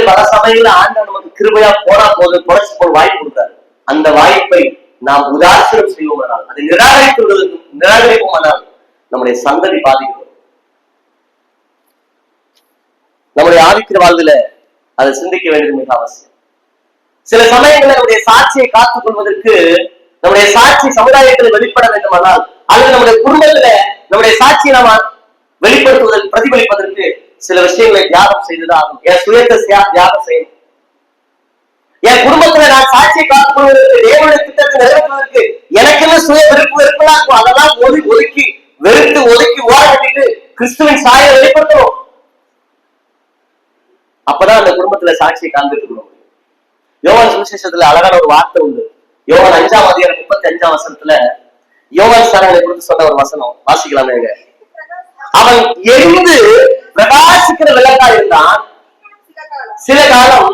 பல சமயங்கள ஆண்டவர் நமக்கு கிருபையா போனா போது பொழைச்சு போட வாய்ப்பு கொடுத்தாரு. அந்த வாய்ப்பை நாம் உதாசீனம் செய்வோமானால், அதை நிராகரிப்போமானால் நம்முடைய சந்ததி பாதிக்கும். நம்முடைய ஆவிக்கிற வாழ்வுல அதை சிந்திக்க வேண்டியது மிக அவசியம். சில சமயங்களில் நம்முடைய சாட்சியை காத்துக் கொள்வதற்கு, நம்முடைய சாட்சி சமுதாயத்தில் வெளிப்பட வேண்டுமானால், அல்லது நம்முடைய குடும்பத்துல நம்முடைய சாட்சியை நாம வெளிப்படுத்துவதற்கு, பிரதிபலிப்பதற்கு சில விஷயங்களை தியாகம் செய்துதான் ஆகும். என் சுயத்தை தியாகம் செய்யணும். என் குடும்பத்துல நான் சாட்சியை காத்துக் கொள்வதற்கு, தேவனுடைய திட்டத்தை நிறைவேற்றுவதற்கு எனக்குன்னு சுய விருப்பு வெறுப்பெல்லாம் இருக்கும். அதெல்லாம் ஒதுக்கி வெறுத்து ஒதுக்கி ஓரங்கட்டிட்டு கிறிஸ்துவின் சாயை வெளிப்படுத்தணும். அப்பதான் அந்த குடும்பத்துல சாட்சியை காண்பித்துக் கொள்ள முடியும். யோவான் சுவிசேஷத்துல அழகான ஒரு வார்த்தை உண்டு. யோவான் 5ஆம் அதிகாரம் 35ஆம் வசனத்துல யோவான் ஸ்நானனை குறித்து சொன்ன ஒரு வசனம் வாசிக்கலாமேங்க. அவன் எரிந்து பிரகாசிக்கிற விளக்கா இருந்தான். சில காலம்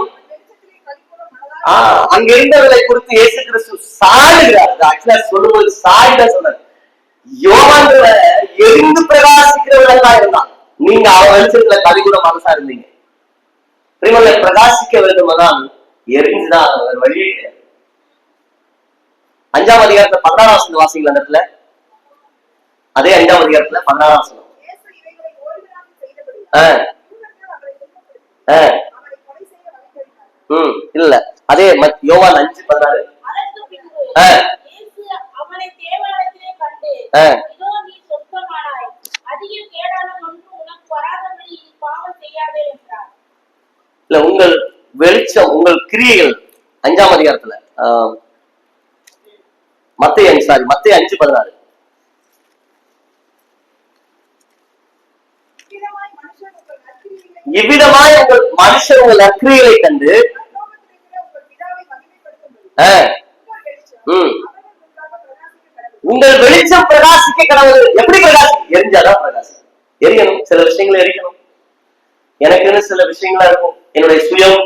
அங்க இருந்தவர்களை குறித்து இயேசு கிறிஸ்து சாடுகிறார். ஆக்சுவலா சொல்லும்போது சாய்தான் சொன்னார். யோவான் எரிந்து பிரகாசிக்கிற விளக்கா இருந்தான். நீங்க அவன் வெளிச்சத்துல கலிகூட மனசா இருந்தீங்க. பிரகாசிக்க வேண்டுமானால் எரிஞ்சுதான் வழியே கிடையாது. 5ஆம் அதிகாரத்துல 16ஆம் வசனம் வாசிக்கலாம். அந்த இடத்துல அதே 5ஆம் அதிகாரத்துல 16ஆம் வசனம். இல்ல, அதே யோவான் 5:16. இல்ல, உங்கள் வெளிச்சம், உங்கள் கிரியைகள் 5ஆம் அதிகாரத்துல மத்தேயு 5:16. இவ்விதமாய் உங்கள் மனுஷர் உங்கள் நற்கிரியைகளை கண்டு உங்கள் வெளிச்சம் பிரகாசிக்க கடவுள். எப்படி பிரகாசிக்கும்? எரிஞ்சாதான் பிரகாசிக்கும். எரியணும், சில விஷயங்களை எரிக்கணும். எனக்குன்னு சில விஷயங்களா இருக்கும். என்னுடைய சுயம்,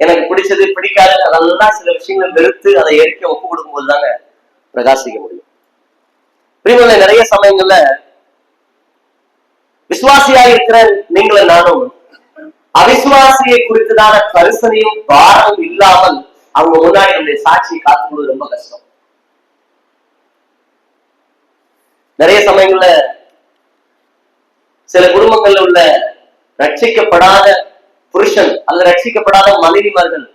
எனக்கு பிடிச்சது பிடிக்காது, அதெல்லாம் சில விஷயங்களை வெறுத்து அதை எரிக்க ஒப்பு கொடுக்கும் போது தாங்க பிரகாசிக்க முடியும். பிரிவுகளை நிறைய சமயங்கள்ல விசுவாசியாக இருக்கிற நீங்களும் நானும் அவிசுவாசியை குறித்ததான கரிசனையும் பாரமும் இல்லாமல் அவங்க முன்னாடி நம்முடைய சாட்சியை காத்துக்கொள்வது ரொம்ப கஷ்டம். நிறைய சமயங்கள்ல சில குடும்பங்கள்ல உள்ள ரட்சிக்கப்படாத புருஷன் அல்லது ரட்சிக்கப்படாத மனைவிமார்கள்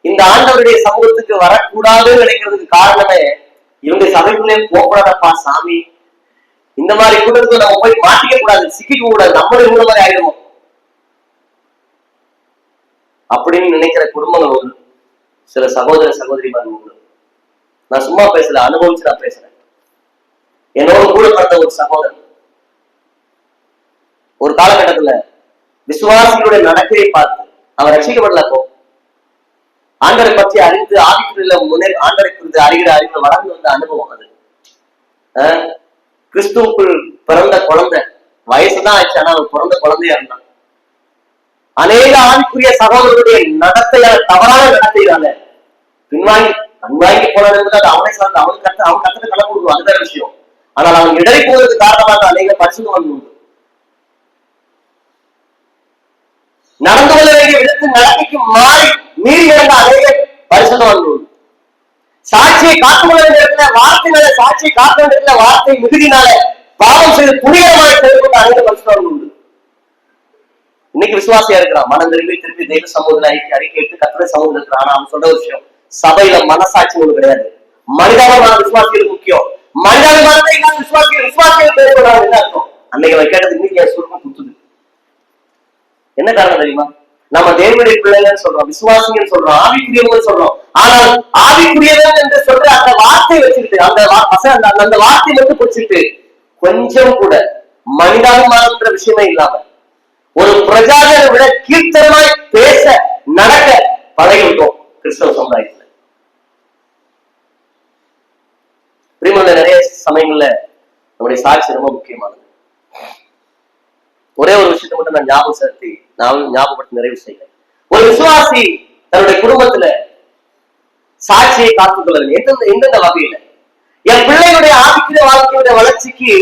இந்த ஆண்டவருடைய சமூகத்துக்கு வரக்கூடாதுன்னு நினைக்கிறதுக்கு காரணமே, இவங்க சபைக்குள்ளே போகக்கூடாதப்பா சாமி, இந்த மாதிரி கூட்டத்துக்கு நம்ம போய் மாட்டிக்க கூடாது, சிக்கிக்க கூடாது, நம்மளுடைய கூட மாதிரி ஆயிடுவோம் அப்படின்னு நினைக்கிற குடும்பங்கள் உண்டு. சில சகோதர சகோதரிமார்கள் உண்டு. நான் சும்மா பேசல, அனுபவிச்சு நான் பேசுறேன். என்னோட கூட பிறந்த ஒரு சகோதரன் ஒரு காலகட்டத்துல விசுவாசிகளுடைய நடக்கையை பார்த்து அவன் ரட்சிக்கப்படல. அப்போ ஆண்டரை பற்றி அறிந்து ஆவிக்குள்ள முன்னே ஆண்டரை குறித்து அறிகிற அறிவு வளர்ந்து வந்த அனுபவம் அது. கிறிஸ்துவுக்குள் பிறந்த குழந்தை, வயசுதான் ஆச்சு, ஆனா அவர் பிறந்த குழந்தையா இருந்தான். அநேக ஆணுக்குரிய சகோதரருடைய நடத்தையால, தவறான நடத்தையினால பின்வாங்கி அன்வாங்கி போனது என்பது அது அவனை சார்ந்து அவன் கத்துட்டு கடன் கொடுக்கும், அது வேற விஷயம். ஆனால் அவன் இடறி போவதற்கு காரணமாக அநேக பரிசுத்தவான்கள் உண்டு. நடந்து கொள்ள வேண்டிய விதத்தின் நடக்கைக்கு மாறி மீறி நடந்த அநேக பரிசுத்தவான்கள் உண்டு. சாட்சியை காத்துக் கொள்ள வேண்டிய இடத்துல வார்த்தையினால, சாட்சியை காக்க வேண்டிய இடத்துல வார்த்தை மிகுதினால பாவம் செய்து புனிதமாக செயல்பட்ட அநேக பரிசுத்தவான்கள் உண்டு. இன்னைக்கு விசுவாசியா இருக்கிறான், மனம் திரும்பி திரும்பி தெய்வ சமூகத்துல அறிக்கையிட்டு கத்திர சமூகத்தில் இருக்கிறான். ஆனா அவன் சொல்ற விஷயம், சபையில மனசாட்சி ஒண்ணு கிடையாது. மனிதாபிமான விசுவாசிகள் முக்கியம். மனிதாபிமானத்தை இல்லாத விசுவாசிகள் பேர் சொல்றாங்க. என்ன அர்த்தம்? அன்னைக்கு அவன் கேட்டது இன்னைக்கு என் சுருக்கம் குத்துது. என்ன காரணம் தெரியுமா? நம்ம தேவனுடைய பிள்ளைங்கன்னு சொல்றோம், விசுவாசிங்கன்னு சொல்றோம், ஆவிக்குரியவங்க சொல்றோம். ஆனால் ஆவிக்குரியவன் என்று சொல்ற அந்த வார்த்தை வச்சுக்கிட்டு, அந்த வார்த்தை மட்டும் பிடிச்சிட்டு கொஞ்சம் கூட மனிதாபிமானம்ன்ற விஷயமே இல்லாம ஒரு பிரஜாஜனை விட கீர்த்தனமாய் பேச நடக்க பழகிவிட்டோம் கிறிஸ்தவ சமுதாயத்துல. பிரிமல நிறைய சமயங்கள்ல நம்முடைய சாட்சி ரொம்ப முக்கியமானது. ஒரே ஒரு விஷயத்தை மட்டும் நான் ஞாபகப்படுத்தி நிறைவு செய்கிறேன். ஒரு விசுவாசி தன்னுடைய குடும்பத்துல சாட்சியை காத்துக்கொள்ள எந்தெந்த வகையில, என் பிள்ளையுடைய ஆவிக்குரிய வாழ்க்கையுடைய வளர்ச்சிக்கு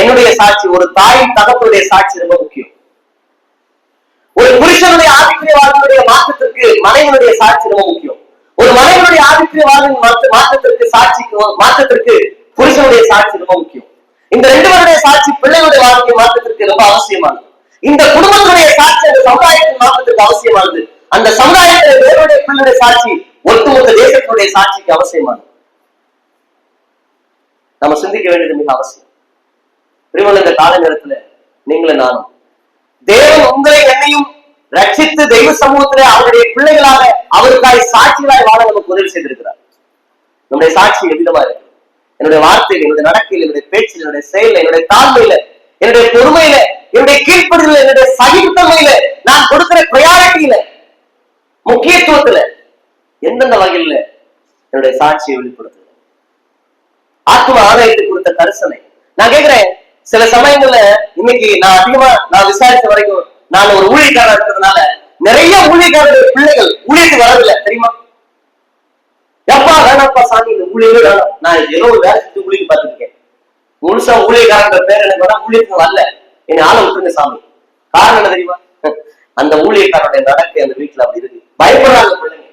என்னுடைய சாட்சி, ஒரு தாயின் தகப்பனுடைய சாட்சி ரொம்ப முக்கியம். ஒரு புருஷனுடைய ஆவிக்குரிய வாழ்க்கையுடைய மாற்றத்திற்கு மனைவனுடைய சாட்சி ரொம்ப முக்கியம். ஒரு மனைவனுடைய ஆவிக்குரிய வாழ்வின் மாற்றத்திற்கு புருஷனுடைய சாட்சி ரொம்ப முக்கியம். இந்த ரெண்டு பேருடைய சாட்சி பிள்ளைகளுடைய வாழ்க்கை மாற்றத்திற்கு ரொம்ப அவசியமானது. இந்த குடும்பத்துடைய சாட்சி அந்த சமுதாயத்தின் மாற்றத்திற்கு அவசியமானது. அந்த சமுதாயத்தில் வேறுடைய பிள்ளையுடைய சாட்சி ஒட்டுமொத்த தேசத்தினுடைய சாட்சிக்கு அவசியமானது. நம்ம சிந்திக்க வேண்டியது மிக அவசியம். பிரிவுள்ள இந்த கால நேரத்துல நீங்களும் நானும் தேவன் உங்களை என்னையும் ரட்சித்து தெய்வ சமூகத்திலே அவருடைய பிள்ளைகளாக அவருக்காய் சாட்சிகளாய் வாழ நமக்கு உதவி செய்திருக்கிறார். நம்முடைய சாட்சி எவ்விதமா இருக்கு? என்னுடைய வார்த்தையில், என்னுடைய நடக்கையில், என்னுடைய பேச்சில், என்னுடைய செயலில், என்னுடைய தாழ்மையில, என்னுடைய பொறுமையில, என்னுடைய கீழ்ப்படுதல, என்னுடைய சகித்தன்மையில, நான் கொடுக்கிற பிரையாரிட்டியில, முக்கியத்துவத்துல எந்தெந்த வகையில என்னுடைய சாட்சியை வெளிப்படுத்துது? ஆத்ம ஆதாயத்தை கொடுத்த கரிசனை. நான் கேட்கிறேன், சில சமயங்கள்ல இன்னைக்கு நான் விசாரிச்ச வரைக்கும், நான் ஒரு ஊழியக்காரர் இருக்கிறதுனால நிறைய ஊழியக்காரருடைய பிள்ளைகள் ஊழியத்துக்கு வரதில்லை தெரியுமா? எப்பா வேணாப்பா சாமி, இந்த ஊழியவே வேணாம், நான் ஏதோ ஒரு வேலை செஞ்சு ஊழியக்கு பார்த்துருக்கேன், முழுசா ஊழியக்காரன்ற பேர் எனக்கு வேணா, ஊழியத்துக்கு வரல, என்னை ஆளை விட்டுருங்க சாமி. காரணம் என்ன தெரியுமா? அந்த ஊழியக்காரனுடைய நடக்கை அந்த வீட்டுல அப்படி இருக்கு. பயப்படுறாங்க பிள்ளைங்க.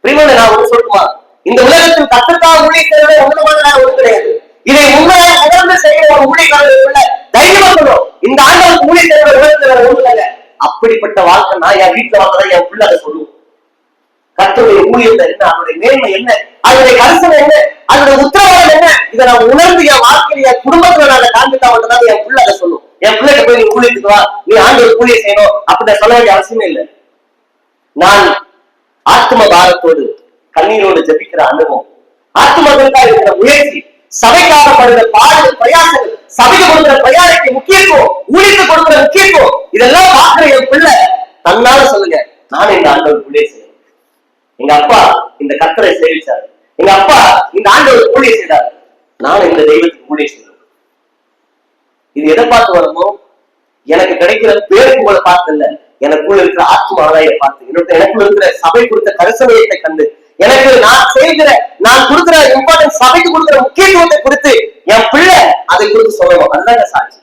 பிரிமலை நான் ஒண்ணு சொல்லுமா, இந்த உலகத்தில் கத்திற்காக ஊழியக்காரர்களே உன்னதமான ஒன்று கிடையாது. இதை உண்மையை உணர்ந்து செய்ய ஒரு ஊழியக்காரர்களுக்குள்ள தைரியமா சொல்லும், இந்த ஆண்டவருக்கு ஊழியக்காரர்கள் உலகத்துல ஒண்ணு இல்லைங்க. அப்படிப்பட்ட வாழ்க்கை நான் என் வீட்டுல வாழ்க்கை என் பிள்ளை அதை சொல்லுவோம். கர்த்தருடைய ஊழியத்தை என்ன, அதனுடைய மேன்மை என்ன, அதனுடைய கரிசனை என்ன, அதனுடைய உத்தரவாதம் என்ன, இதை நான் உணர்ந்து என் வாழ்க்கையில என் குடும்பத்துல நான் காண்பித்தா மட்டும்தான் என் பிள்ளை அதை சொல்லும். என் பிள்ளைக்கு போய் நீ ஊழியத்துக்கு வா, நீ ஆண்டவர் ஊழியம் செய்யணும் அப்படின்னு சொல்ல வேண்டிய அவசியமே இல்லை. நான் ஆத்ம பாரத்தோடு கண்ணீரோடு ஜபிக்கிற அனுபவம், ஆத்மகளுக்காக இருக்கிற முயற்சி, சபைக்காக படுகிற பாடுகள், பிரயாசங்கள், சபைக்கு கொடுக்கிற பிரயாணத்தை முக்கியத்துவம், ஊழியத்துக்கு கொடுக்கிற முக்கியத்துவம், இதெல்லாம் பார்க்கிற என் பிள்ளை தன்னால சொல்லுங்க, நான் இந்த ஆண்டவர் ஊழியம் செய்யணும். எங்க அப்பா இந்த கர்த்தரை சேவிச்சாரு, எங்க அப்பா இந்த ஆண்டவர் ஊழியம் செய்தார், நான் இந்த தெய்வத்துக்கு ஊழியம் செய்யணும். இது எதை பார்த்து வரணும்? எனக்கு கிடைக்கிற பேருக்கு உங்களை பார்த்து இல்ல, எனக்குள்ள இருக்கிற ஆத்ம ஆதாய பார்த்து, எனக்குள்ள இருக்கிற சபை கொடுத்த கரிசனையத்தை கண்டு, எனக்கு நான் கொடுக்கிற இம்பார்ட்டன்ஸ், சபைக்கு கொடுக்கிற முக்கியத்துவத்தை குறித்து என் பிள்ளை அதை குறித்து சொல்லணும். அதுதான் சாட்சி.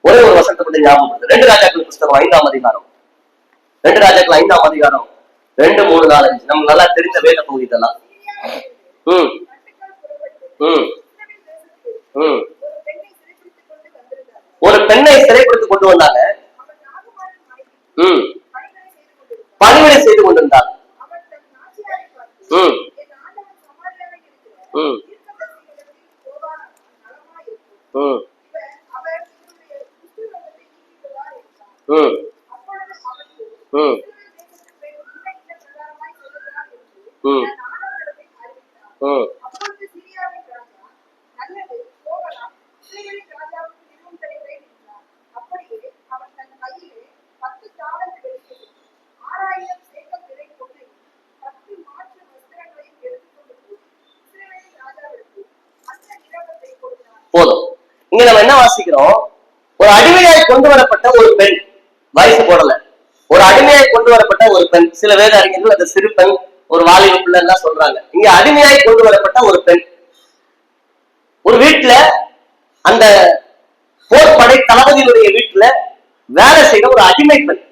ஒரே ஒரு வசனத்தை மட்டும் ஞாபகம், 2 ராஜாக்கள் புஸ்தகம் 5ஆம் அதிகாரம், 2 ராஜாக்கள் 5ஆம் அதிகாரம் 2, 3, 4, 5 நமக்கு நல்லா தெரிந்த வேத பகுதி இதெல்லாம். ஒரு பெண்ணை சிறைப்படுத்திக் கொண்டு வந்தாங்க, பணிவிடை செய்து கொண்டிருந்தார். இங்க நம்ம என்ன வாசிக்கிறோம்? ஒரு அடிமையாய் கொண்டு வரப்பட்ட ஒரு பெண், வயசு போடல, ஒரு அடிமையாய் கொண்டு வரப்பட்ட ஒரு பெண். சில வேத அறிஞர்கள் அந்த சிறு பெண், ஒரு வாலிப பிள்ளைன்னு சொல்றாங்க. இங்க அடிமையாய் கொண்டு வரப்பட்ட ஒரு பெண், ஒரு வீட்டுல அந்த போர்படை தளபதியுடைய வீட்டுல வேலை செய்யற ஒரு அடிமை பெண்.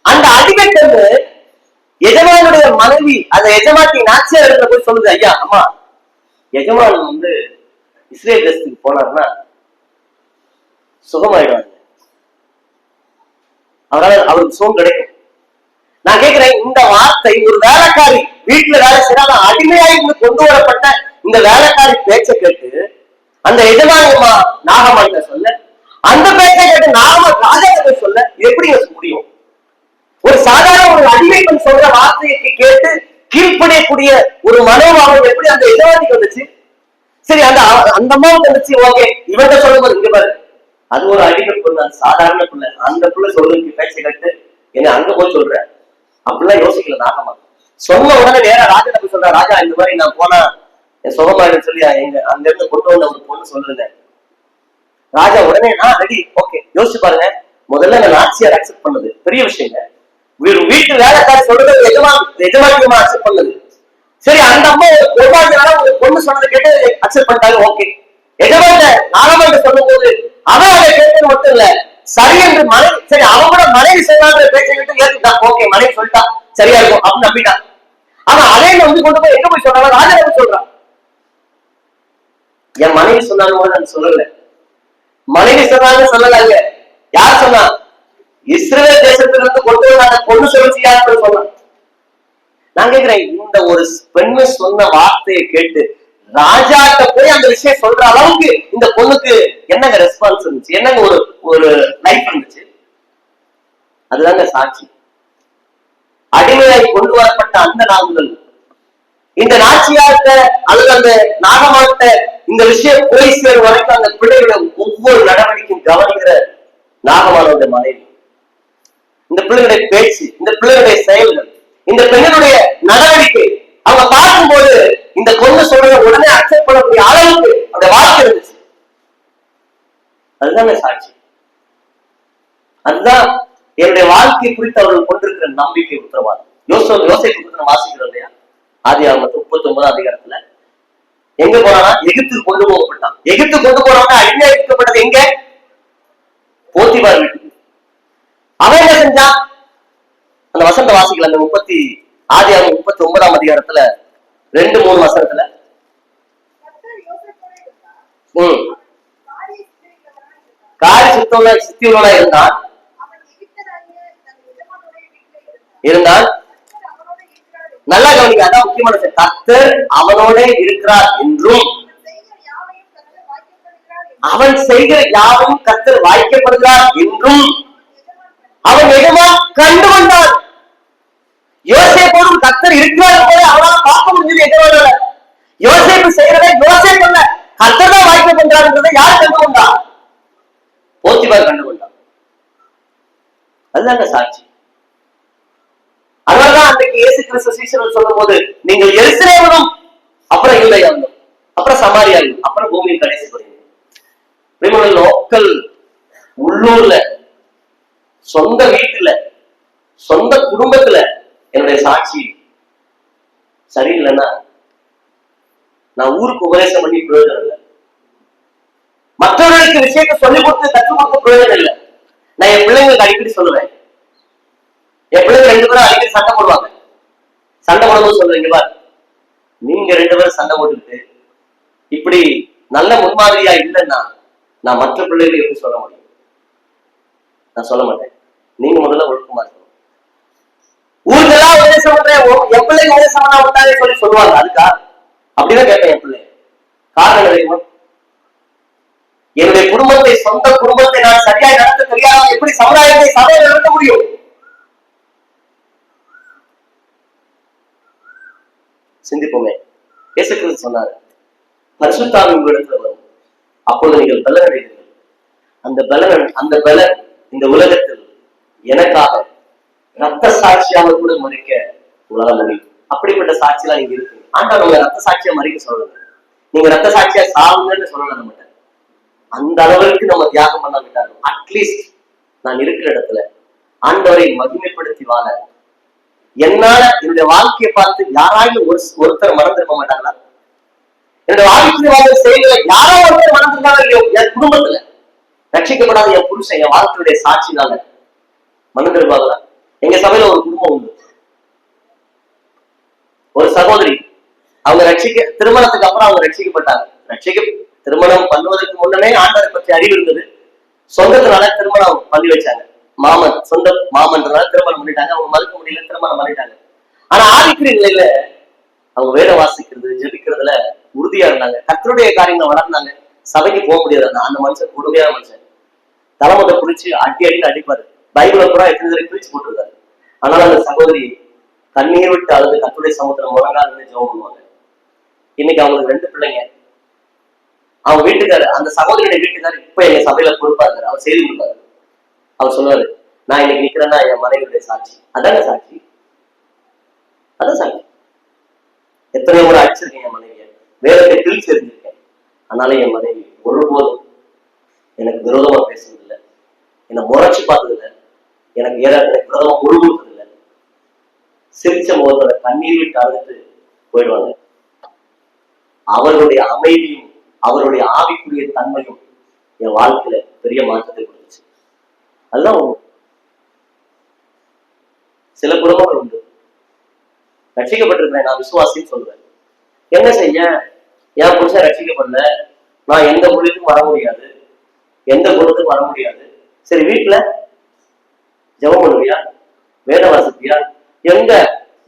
அந்த அடிமை பெண் எஜமானுடைய மனைவி, அந்த எஜமாட்டி நாச்சியார் இடத்துல போய் சொல்லுது, ஐயா அம்மா, எஜமான் இஸ்ரேல் தேசத்துக்கு போனார்னா சுகமாயிடுவாங்க, அவருக்கு சுகம் கிடைக்கும். நான் கேட்கிறேன், இந்த வார்த்தை ஒரு வேலைக்காரி வீட்டுல வேலை செய்யற அடிமையாய் கொண்டு வரப்பட்ட இந்த வேலைக்காரி பேச்சை கேட்டு அந்த எஜமானியமா நாகமாட்ட சொல்ல, அந்த பேச்சை கேட்டு நாகமான் ராஜாட்ட சொல்ல எப்படி முடியும்? ஒரு சாதாரண ஒரு அடிமை பெண் சொல்ற வார்த்தையை கேட்டு கீழ்ப்படியக்கூடிய ஒரு மனோபாவம் எப்படி அந்த எஜமானிக்கு வந்துச்சு? சரி, அந்த அம்மாவுக்கு வந்துச்சு, ஓகே. இவங்க சொல்லும் போது இங்க பாரு, அது ஒரு அடிமை பொண்ணு, சாதாரண பிள்ளை, அந்த பிள்ளை சொல்றதுக்கு பேச்சை கட்டு என்ன அங்க போய் சொல்ற அப்படிலாம் யோசிக்கல நாகமா. சொன்ன உடனே வேற ராஜா போய் சொல்ற, ராஜா இந்த மாதிரி நான் போனா என் சுகமாயிடும் சொல்லி எங்க அங்க இருந்து கொண்டு வந்த ஒரு பொண்ணு சொல்லுங்க. ராஜா உடனே நான் ரெடி, ஓகே. யோசிச்சு பாருங்க, முதல்ல அந்த நாச்சியார் அக்செப்ட் பண்ணது பெரிய விஷயங்க. வீட்டு வேலைக்காரி சொல்றது எஜமானியமா அக்செப்ட் பண்ணது. சரி, அந்த அம்மா ஒரு பொண்ணு சொன்னதை கேட்டு அக்செப்ட் பண்ணிட்டாங்க, ஓகே. எஜமான நாகமாட்ட சொல்லும் போது அவன் அதை கேட்டது மட்டும் இல்ல, சரி என்று மனைவி, சரி அவங்களோட மனைவி சொன்னாங்க பேச்சை கேட்டு ஏற்றுட்டான், ஓகே மனைவி சொல்லிட்டா சரியா இருக்கும் அப்படின்னு நம்பிட்டான். ஆனா அதே கொண்டு போய் எங்க போய் சொல்றாங்க? ராஜா சொல்றான், என் மனைவி சொன்னாங்க நான் சொல்லல, மனைவி சொன்னாங்க சொல்லலாங்க. யார் சொன்னா? இஸ்ரேல் தேசத்துல இருந்து கொண்டு வந்தாங்க பொண்ணு சொல்லிச்சு, யார் சொன்னா? நான் கேட்கிறேன், இந்த ஒரு பெண்ணு சொன்ன வார்த்தையை கேட்டு ராஜாட்ட போய் அந்த விஷயம் சொல்ற அளவுக்கு இந்த பொண்ணுக்கு என்னங்க ரெஸ்பான்ஸ் இருந்துச்சு, என்னங்க ஒரு லைஃப் இருந்துச்சு? அதுதாங்க சாட்சி. அடிமையாய் கொண்டு வரப்பட்ட அந்த நாள்கள் இந்த நாச்சியார்ட்ட அல்லது அந்த நாகமாட்ட இந்த விஷயம் போய் சேரும் வரைக்கும் அந்த பிள்ளையோட ஒவ்வொரு நடவடிக்கையும் கவனிக்கிற நாகமானோட மனைவி, இந்த பிள்ளைகளுடைய பேச்சு, இந்த பிள்ளைகளுடைய செயல்கள், இந்த பெண்ணுடைய நடவடிக்கை அவங்க பார்க்கும்போது இந்த பொண்ணு சொல்றத உடனே அக்செப்ட் பண்ணக்கூடிய அளவுக்கு அந்த வாழ்க்கை இருந்துச்சு. அதுதாங்க சாட்சி. அதுதான் என்னுடைய வாழ்க்கை குறித்து அவர்கள் கொண்டிருக்கிற நம்பிக்கை, உத்தரவாதம். யோசேப்பு குறித்து வாசிக்கிறோம் இல்லையா? ஆதியாகமம் 39 அதிகாரத்துல எங்க போனா எகிப்துக்கு கொண்டு போகப்பட்டான். எகிப்து கொண்டு போனவங்க அடிமையா இருக்கப்பட்டது எங்க? போத்திபார் வீட்டுக்கு. அவன் என்ன செஞ்சான்? அந்த வசந்த வாசிக்கல, அந்த ஆதியாகமம் 39 அதிகாரத்துல 2-3 வசனத்துல காரி சித்தியுள்ளவனா இருந்தான். நல்லா கவனிக்க, அதான் முக்கியமான விஷயம். கர்த்தர் அவனோட இருக்கிறார் என்றும் அவன் செய்கிற யாவையும் கர்த்தர் வாய்க்கப்படுகிறார் என்றும் அவன் எதுவா கண்டு கொண்டான். யோசேப்போடும் கர்த்தர் இருக்கிறார் என்பதை அவனால் பார்க்க முடிஞ்சது. எதுவான யோசேப்பு செய்யறதை யோசேப்பு அல்ல, கர்த்தர் தான் வாய்க்க பண்றாருன்றதை யார் கண்டு கொண்டா? போத்திபார் கண்டு கொண்டான். அதுதாங்க சாட்சி. அதனாலதான் அன்றைக்கு இயேசு கிறிஸ்து சீஷர்கள் சொல்லும் போது, நீங்கள் எருசலேமிலும் அப்புறம் யூதேயாவிலும் அப்புறம் சமாரியாவிலும் அப்புறம் பூமியின் கடைசி போறீங்க. லோக்கல் உள்ளூர்ல, சொந்த வீட்டுல, சொந்த குடும்பத்துல என்னுடைய சாட்சி சரியில்லைன்னா நான் ஊருக்கு உபதேசம் பண்ணி பிரயோஜனம் இல்லை. மற்றவர்களுக்கு விஷயத்தை சொல்லிக் கொடுத்து கற்றுக் கொடுக்க பிரயோஜனம் இல்லை. நான் என் பிள்ளைங்களுக்கு அடிக்கடி சொல்லுவேன், என் பிள்ளைங்க 2 பேரும் அடிக்கடி சண்டை போடுவாங்க. சண்டை போடும்போது சொல்லுவீங்க, பார் நீங்க 2 பேரும் சண்டை போட்டுக்கிட்டு இப்படி நல்ல முன்மாதிரியா இல்லைன்னா நான் மற்ற பிள்ளைகளை எப்படி சொல்ல முடியும்? நான் சொல்ல மாட்டேன். நீங்க முதல்ல ஒழுக்கமா இருக்கணும். ஊருக்கெல்லாம் உபதேசம் பண்றேன், என் பிள்ளைங்க உபதேசம் பண்ணா விட்டாலே சொல்லி சொல்லுவாங்க. அதுக்கா அப்படிதான் கேட்பேன் என் பிள்ளை. காரணம் தெரியுமா? என்னுடைய குடும்பத்தை, சொந்த குடும்பத்தை நான் சரியாக நடத்த தெரியாத எப்படி சமுதாயத்தை சபையை நடத்த முடியும்? சிந்திப்போமே. இயேசு கிறிஸ்து சொன்னாரு, பரிசுத்த ஆவி உங்களிடத்துல வரும், அப்பொழுது நீங்கள் பலன் அடைவீர்கள். அந்த பலன் இந்த உலகத்தில் எனக்காக ரத்த சாட்சியாக கூட மறிக்க உலகம் முடியும். அப்படிப்பட்ட சாட்சியெல்லாம் நீங்க இருக்கு. ஆண்டா, நம்ம ரத்த சாட்சியா மறிக்க சொல்றது, நீங்க ரத்த சாட்சியா சாவுங்கன்னு சொல்ல மாட்டேன். அந்த அளவுக்கு நம்ம தியாகம் பண்ண விட்டாலும் அட்லீஸ்ட் நான் இருக்கிற இடத்துல ஆண்டவரை மகிமைப்படுத்தி வாழ என்னால என்னுடைய வாழ்க்கையை பார்த்து யாராலும் ஒருத்தர் மனம் திரும்ப மாட்டாங்களா? என்னுடைய வாழ்க்கை செயல்களை யாரோ ஒருத்தர் மனம் திரும்பாங்க இல்லையோ, என் குடும்பத்துல ரட்சிக்கப்படாத என் புருஷன் என் வாழ்க்கையுடைய சாட்சினால மனம் திரும்பாங்களா? எங்க சபையில ஒரு குடும்பம் உண்டு. ஒரு சகோதரி, அவங்க திருமணத்துக்கு அப்புறம் அவங்க ரட்சிக்கப்பட்டாங்க. திருமணம் பண்ணுவதற்கு முன்னமே ஆண்டவரை பற்றி அறிவு இருந்தது. சொந்தத்தினால திருமணம் பண்ணி வச்சாங்க. சொந்த மாமன்றனால திருமணம் பண்ணிட்டாங்க. அவங்க மறுக்க முடியல, திருமணம் பண்ணிட்டாங்க. ஆனா ஆதிக்கிற நிலையில அவங்க வேத வாசிக்கிறது, ஜெபிக்கிறதுல உறுதியா இருந்தாங்க. கர்த்தருடைய காரியங்களை வளர்ந்தாங்க. சபைக்கு போக முடியாது. அந்த மனுஷன் கொடுமையான மனுஷன். தலைமுறை குடிச்சு அடின்னு அடிப்பாரு. பைபிளை பூரா எத்தனை தடவை பிரிச்சு போட்டிருக்காரு. ஆனால் அந்த சகோதரி கண்ணீர் விட்டு அழுது கர்த்தருடைய சமுத்திரம் முழங்கால் ஜெபம் பண்ணுவாங்க. இன்னைக்கு அவங்களுக்கு 2 பிள்ளைங்க. அவங்க வீட்டுக்காரு, அந்த சகோதரியோட வீட்டுக்காரு இப்ப எங்க சபையில பொறுப்பா இருக்காரு. அவர் செய்தி கொடுப்பாரு. அவர் சொல்லுவாரு, நான் இன்னைக்கு நிக்கிறேன்னா என் மனைவியுடைய சாட்சி. அதான சாட்சி. அதான் சாட்சி. எத்தனை முறை அடிச்சிருக்கேன் என் மனைவியை, வேறத்தை கிழிச்சு எறிஞ்சிருக்கேன். அதனால என் மனைவி ஒருபோதும் எனக்கு விரோதமா பேசுவதில்லை, என்னை முறைச்சு பார்த்ததில்லை, எனக்கு விரோதமா உருவதில்லை. சிரிச்ச முகத்தோட கண்ணீர் விட்டு அழுது போயிடுவாங்க. அவருடைய அமைதியும் அவருடைய ஆவிக்குரிய தன்மையும் என் வாழ்க்கையில பெரிய மாற்றத்தை கொடுத்துச்சு. அதுதான் சில குடும்பங்கள் உண்டு. ரட்சிக்கப்பட்டிருக்கிறேன், நான் விசுவாசின்னு சொல்லுவேன். என்ன செய்ய, என் புருஷன் ரட்சிக்கப்படல, நான் எந்த ஊழியத்துக்கும் வர முடியாது, எந்த குணத்துக்கும் வர முடியாது. சரி, வீட்டுல ஜெபம் பண்ணுவியா, வேத வாசிப்பியா, எங்க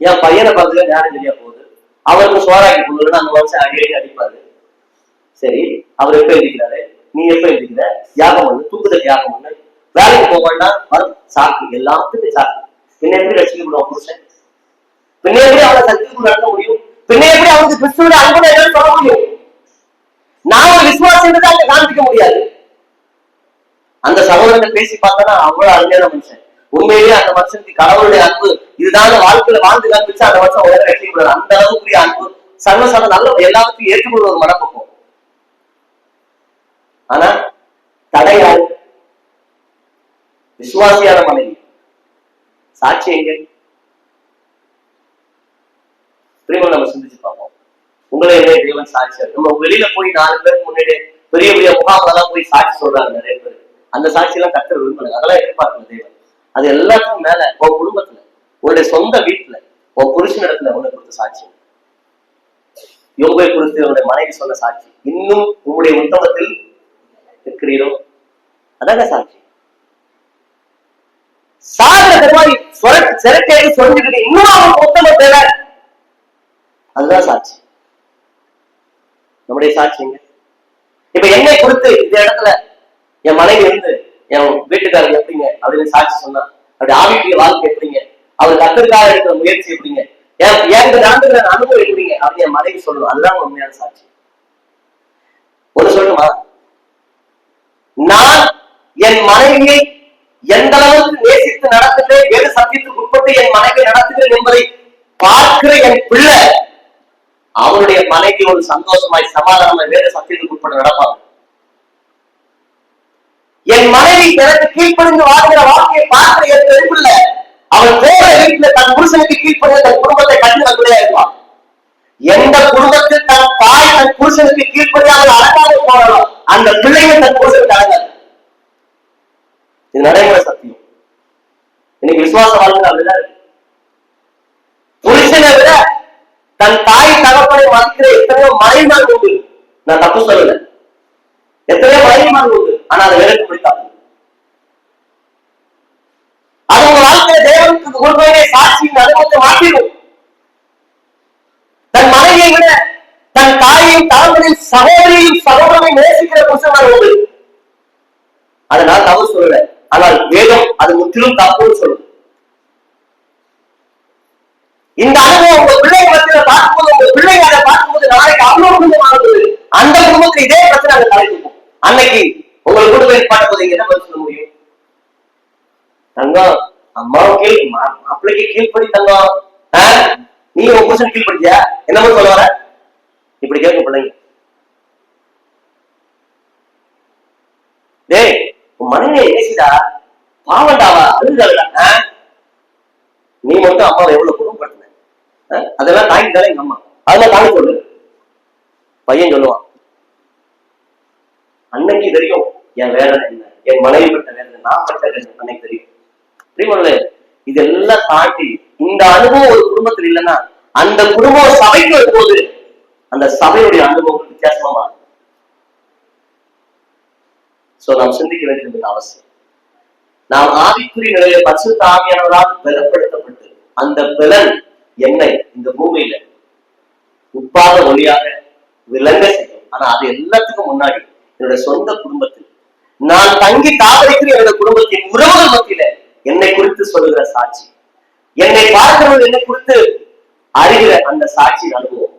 என் பையனை பார்த்துல நேரம் தெரியா போகுது, அவருக்கு சோறாக்கி கொடுக்கலன்னு அந்த மனுஷன் அடிக்கடி அடிப்பாரு. சரி, அவர் எப்ப எழுதிக்கிறாரு, நீ எப்ப எழுதிக்கிற, தியாகம் பண்ணு, தூக்கத்தை தியாகம் பண்ணு, வேலைக்கு போக வேண்டாம், வரும் சாக்கு, எல்லாத்துக்கும் சாக்கு. பின்ன எப்படி ரசிக்கப்படுவான் புருஷன்? பின்ன எப்படி அவனை சத்தியத்துக்கு நடத்த முடியும்? பின்ன எப்படி அவனுக்கு கிறிஸ்துவோட அன்புன்னு என்னன்னு சொல்ல முடியும்? நான் ஒரு விசுவாசத்தை அங்க காண்பிக்க முடியாது. அந்த சகோதரனை பேசி பார்த்தா அவ்வளவு அருமையான மனுஷன். உண்மையிலேயே அந்த மனுஷனுக்கு கடவுளுடைய அன்பு இதுதான் வாழ்க்கையில வாழ்ந்து காண்பிச்சு அந்த மனுஷன் உலக ரசிக்கப்படுறாரு. அந்த அளவுக்குரிய அன்பு, சர்வசாதாரண நல்ல எல்லாத்துக்கும் ஏற்றுக்கொள்ள ஒரு மனப்பக்கம். ஆனா தடையாரு? விசுவாசியான மனைவி. சாட்சி எங்க? நம்ம சிந்திச்சு பார்ப்போம். உங்களை தேவன் சாட்சியா நம்ம வெளியில போய் 4 பேருக்கு முன்னாடி பெரிய பெரிய முகாம்லாம் போய் சாட்சி சொல்றாங்க நிறைய பேர். அந்த சாட்சி எல்லாம் கர்த்தர் விரும்புறாங்க. அதெல்லாம் எதிர்பார்க்கல தேவன். அது எல்லாத்துக்கும் மேல உன் குடும்பத்துல, உன்னுடைய சொந்த வீட்டுல, உன் புருஷன் இடத்துல உன்னை கொடுத்த சாட்சி, யோகை குறித்து உன்னுடைய மனைவி சொன்ன சாட்சி, இன்னும் உங்களுடைய உத்தமத்தில் இருக்கிறீரோ, அதான சாட்சி. சாகர மாதிரி சிறக்கேறி சொல்லிட்டு இன்னும் அவன் உத்தமம் தேவை, அதுதான் சாட்சி. நம்முடைய சாட்சிங்க. இப்ப என்னை கொடுத்து இந்த இடத்துல என் மனைவி இருந்து என் வீட்டுக்காரர் எப்படிங்க அப்படின்னு சாட்சி சொன்னா, அப்படி ஆவிக்குரிய வாழ்க்கை எப்படிங்க, அவர் கத்திற்காக எடுக்கிற முயற்சி எப்படிங்க, எனக்கு அனுபவம் எப்படிங்க அப்படின்னு என் மனைவி சொல்லணும். அதுதான் உண்மையான சாட்சி. ஒரு சொல்லணுமா, நான் என் மனைவியை எந்த அளவுக்கு நேசித்து நடத்துகிறேன், வேறு சத்தியத்துக்கு உட்பட்டு என் மனைவியை நடத்துகிறேன் என்பதை பார்க்கிற என் பிள்ளை அவருடைய மனைவி ஒரு சந்தோஷமாய் சமாதானமாய் வேறு சத்தியத்துக்கு உட்பட்டு நடப்பாங்க. என் மனைவி எனக்கு கீழ்ப்படிந்து வாழ்கிற வாழ்க்கையை பார்க்கிற என் பெண் பிள்ளை அவன் போற வீட்டுல தன் புருஷனுக்கு கீழ்ப்படிந்த தன் குடும்பத்தை கட்டினக்குள்ளே இருப்பான். எந்த குடும்பத்தில் தன் தாய் தன் புருஷனுக்கு கீழ்ப்படியாமல் அடங்காத போறோம், அந்த பிள்ளைகள் தன் புருஷனுக்கு அடங்காது. இது நடைமுறை சத்தியம். இன்னைக்கு விசுவாச வாழ்க்கை அப்படிதான் இருக்கு. புருஷனை விட தன் தாய் தகப்பனை மதிக்கிற எத்தனையோ மனைவிமார் உண்டு. நான் தப்பு சொல்லல, எத்தனையோ மனைவிமார் உண்டு. ஆனா அதை வேலைக்கு பிடித்தாங்க. அது உங்க வாழ்க்கையில தேவனுக்கு உண்மையிலே சாட்சியின் அனுபவத்தை மாற்றிடும். தன் மனைவியை விட தன் தாயையும் தகவலின் சகோதரியும் சகோதரனையும் நேசிக்கிற புருஷன் உண்டு. அதை நான் தவறு சொல்லல, ஆனால் வேதம் அது முற்றிலும் தப்புன்னு சொல்லுது. இந்த அனுபவம் உங்க பிள்ளைகளை பார்க்கும்போது, உங்க பிள்ளைங்க அதை பார்க்கும்போது நாளைக்கு அவ்வளவு குடும்பமானது. அந்த குடும்பத்துல இதே பிரச்சனை அங்க தலைக்கும். அன்னைக்கு உங்களை குடும்பம் பார்க்கும்போது என்ன பதில் சொல்ல முடியும்? தங்கம், அம்மாவுக்கு மாப்பிள்ளைக்கு கீழ்படி தங்கம், நீ உன் புருஷன் கீழ்படிச்சியா என்னமோ சொல்ல வர? இப்படி கேட்கும் பிள்ளைங்க. டேய் உன் மனைவியை நேசிடா, பாவண்டாவா அழுதாடா, நீ மட்டும் அம்மாவை எவ்வளவு குடும்பப்படுத்தின, அதெல்லாம் தாங்கிட்டாலே எங்க அம்மா, அதெல்லாம் தாங்க சொல்லு. பையன் சொல்லுவான், அன்னைக்கு தெரியும் என் வேதனை என்ன, என் மனைவி பட்ட வேதனை, நான் பட்ட வேதனை அன்னைக்கு தெரியும். புரியுமா? இதெல்லாம் தாண்டி இந்த அனுபவம் ஒரு குடும்பத்தில் இல்லைன்னா அந்த குடும்பம் சபைக்கு வரும்போது அந்த சபையுடைய அனுபவம் வித்தியாசமா மாறும். சோ நாம் சிந்திக்க வேண்டியது அவசியம். நாம் ஆவிக்குரிய நிலையில பரிசுத்த ஆவியானவரால் பலப்படுத்தப்பட்டு அந்த பலன் என்னை இந்த பூமியில உட்பாத ஒளியாக விளங்க செய்யும். ஆனா அது எல்லாத்துக்கும் முன்னாடி என்னுடைய சொந்த குடும்பத்தில் நான் தங்கி தாவரிக்கிற என்னுடைய குடும்பத்தின் உறவுகள் மத்தியில என்னை குறித்து சொல்லுகிற சாட்சி, என்னை பார்க்கிறவர்கள் என்னை குறித்து அறிகிற அந்த சாட்சி அனுபவம்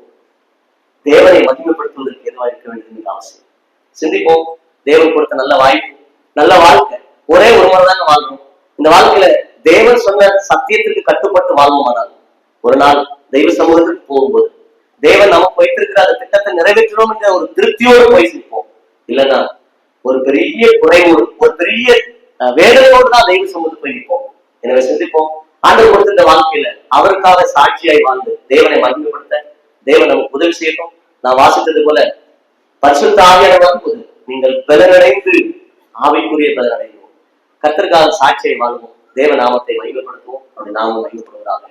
தேவனை மகிமைப்படுத்துவதற்கு எதுவாக இருக்க வேண்டியது அவசியம். சிந்திப்போம். தேவன் கொடுத்த நல்ல வாய்ப்பு, நல்ல வாழ்க்கை, ஒரே ஒரு முறை தாங்க வாழ்றோம். இந்த வாழ்க்கையில தேவன் சொன்ன சத்தியத்திற்கு கட்டுப்பட்டு வாழ்வோமானால் ஒரு நாள் தெய்வ சமூகத்துக்கு போகும்போது தேவன் நமக்கு வைத்திருக்கிற அந்த திட்டத்தை நிறைவேற்றணும் என்ற ஒரு திருப்தியோடு போய் சிரிப்போம். இல்லைன்னா ஒரு பெரிய குறைவோடு, ஒரு பெரிய வேதனையோடு தான் தெய்வ சமூகத்துக்கு போய் நிற்போம். எனவே சிந்திப்போம். ஆண்டவர் கொடுத்த வாழ்க்கையில அவருக்காக சாட்சியாய் வாழ்ந்து தேவனை மகிமைப்படுத்த தேவன் நமக்கு உதவி செய்யட்டும். நான் வாசித்தது போல பரிசுத்த ஆவியானவர் வரும்போது நீங்கள் பலனடைந்து ஆவிக்குரிய பலனடைவோம். கர்த்தருக்காக சாட்சியை வாழ்வோம். தேவ நாமத்தை மகிமைப்படுத்துவோம். அப்படி நாமும் மகிமைப்படுவதாக.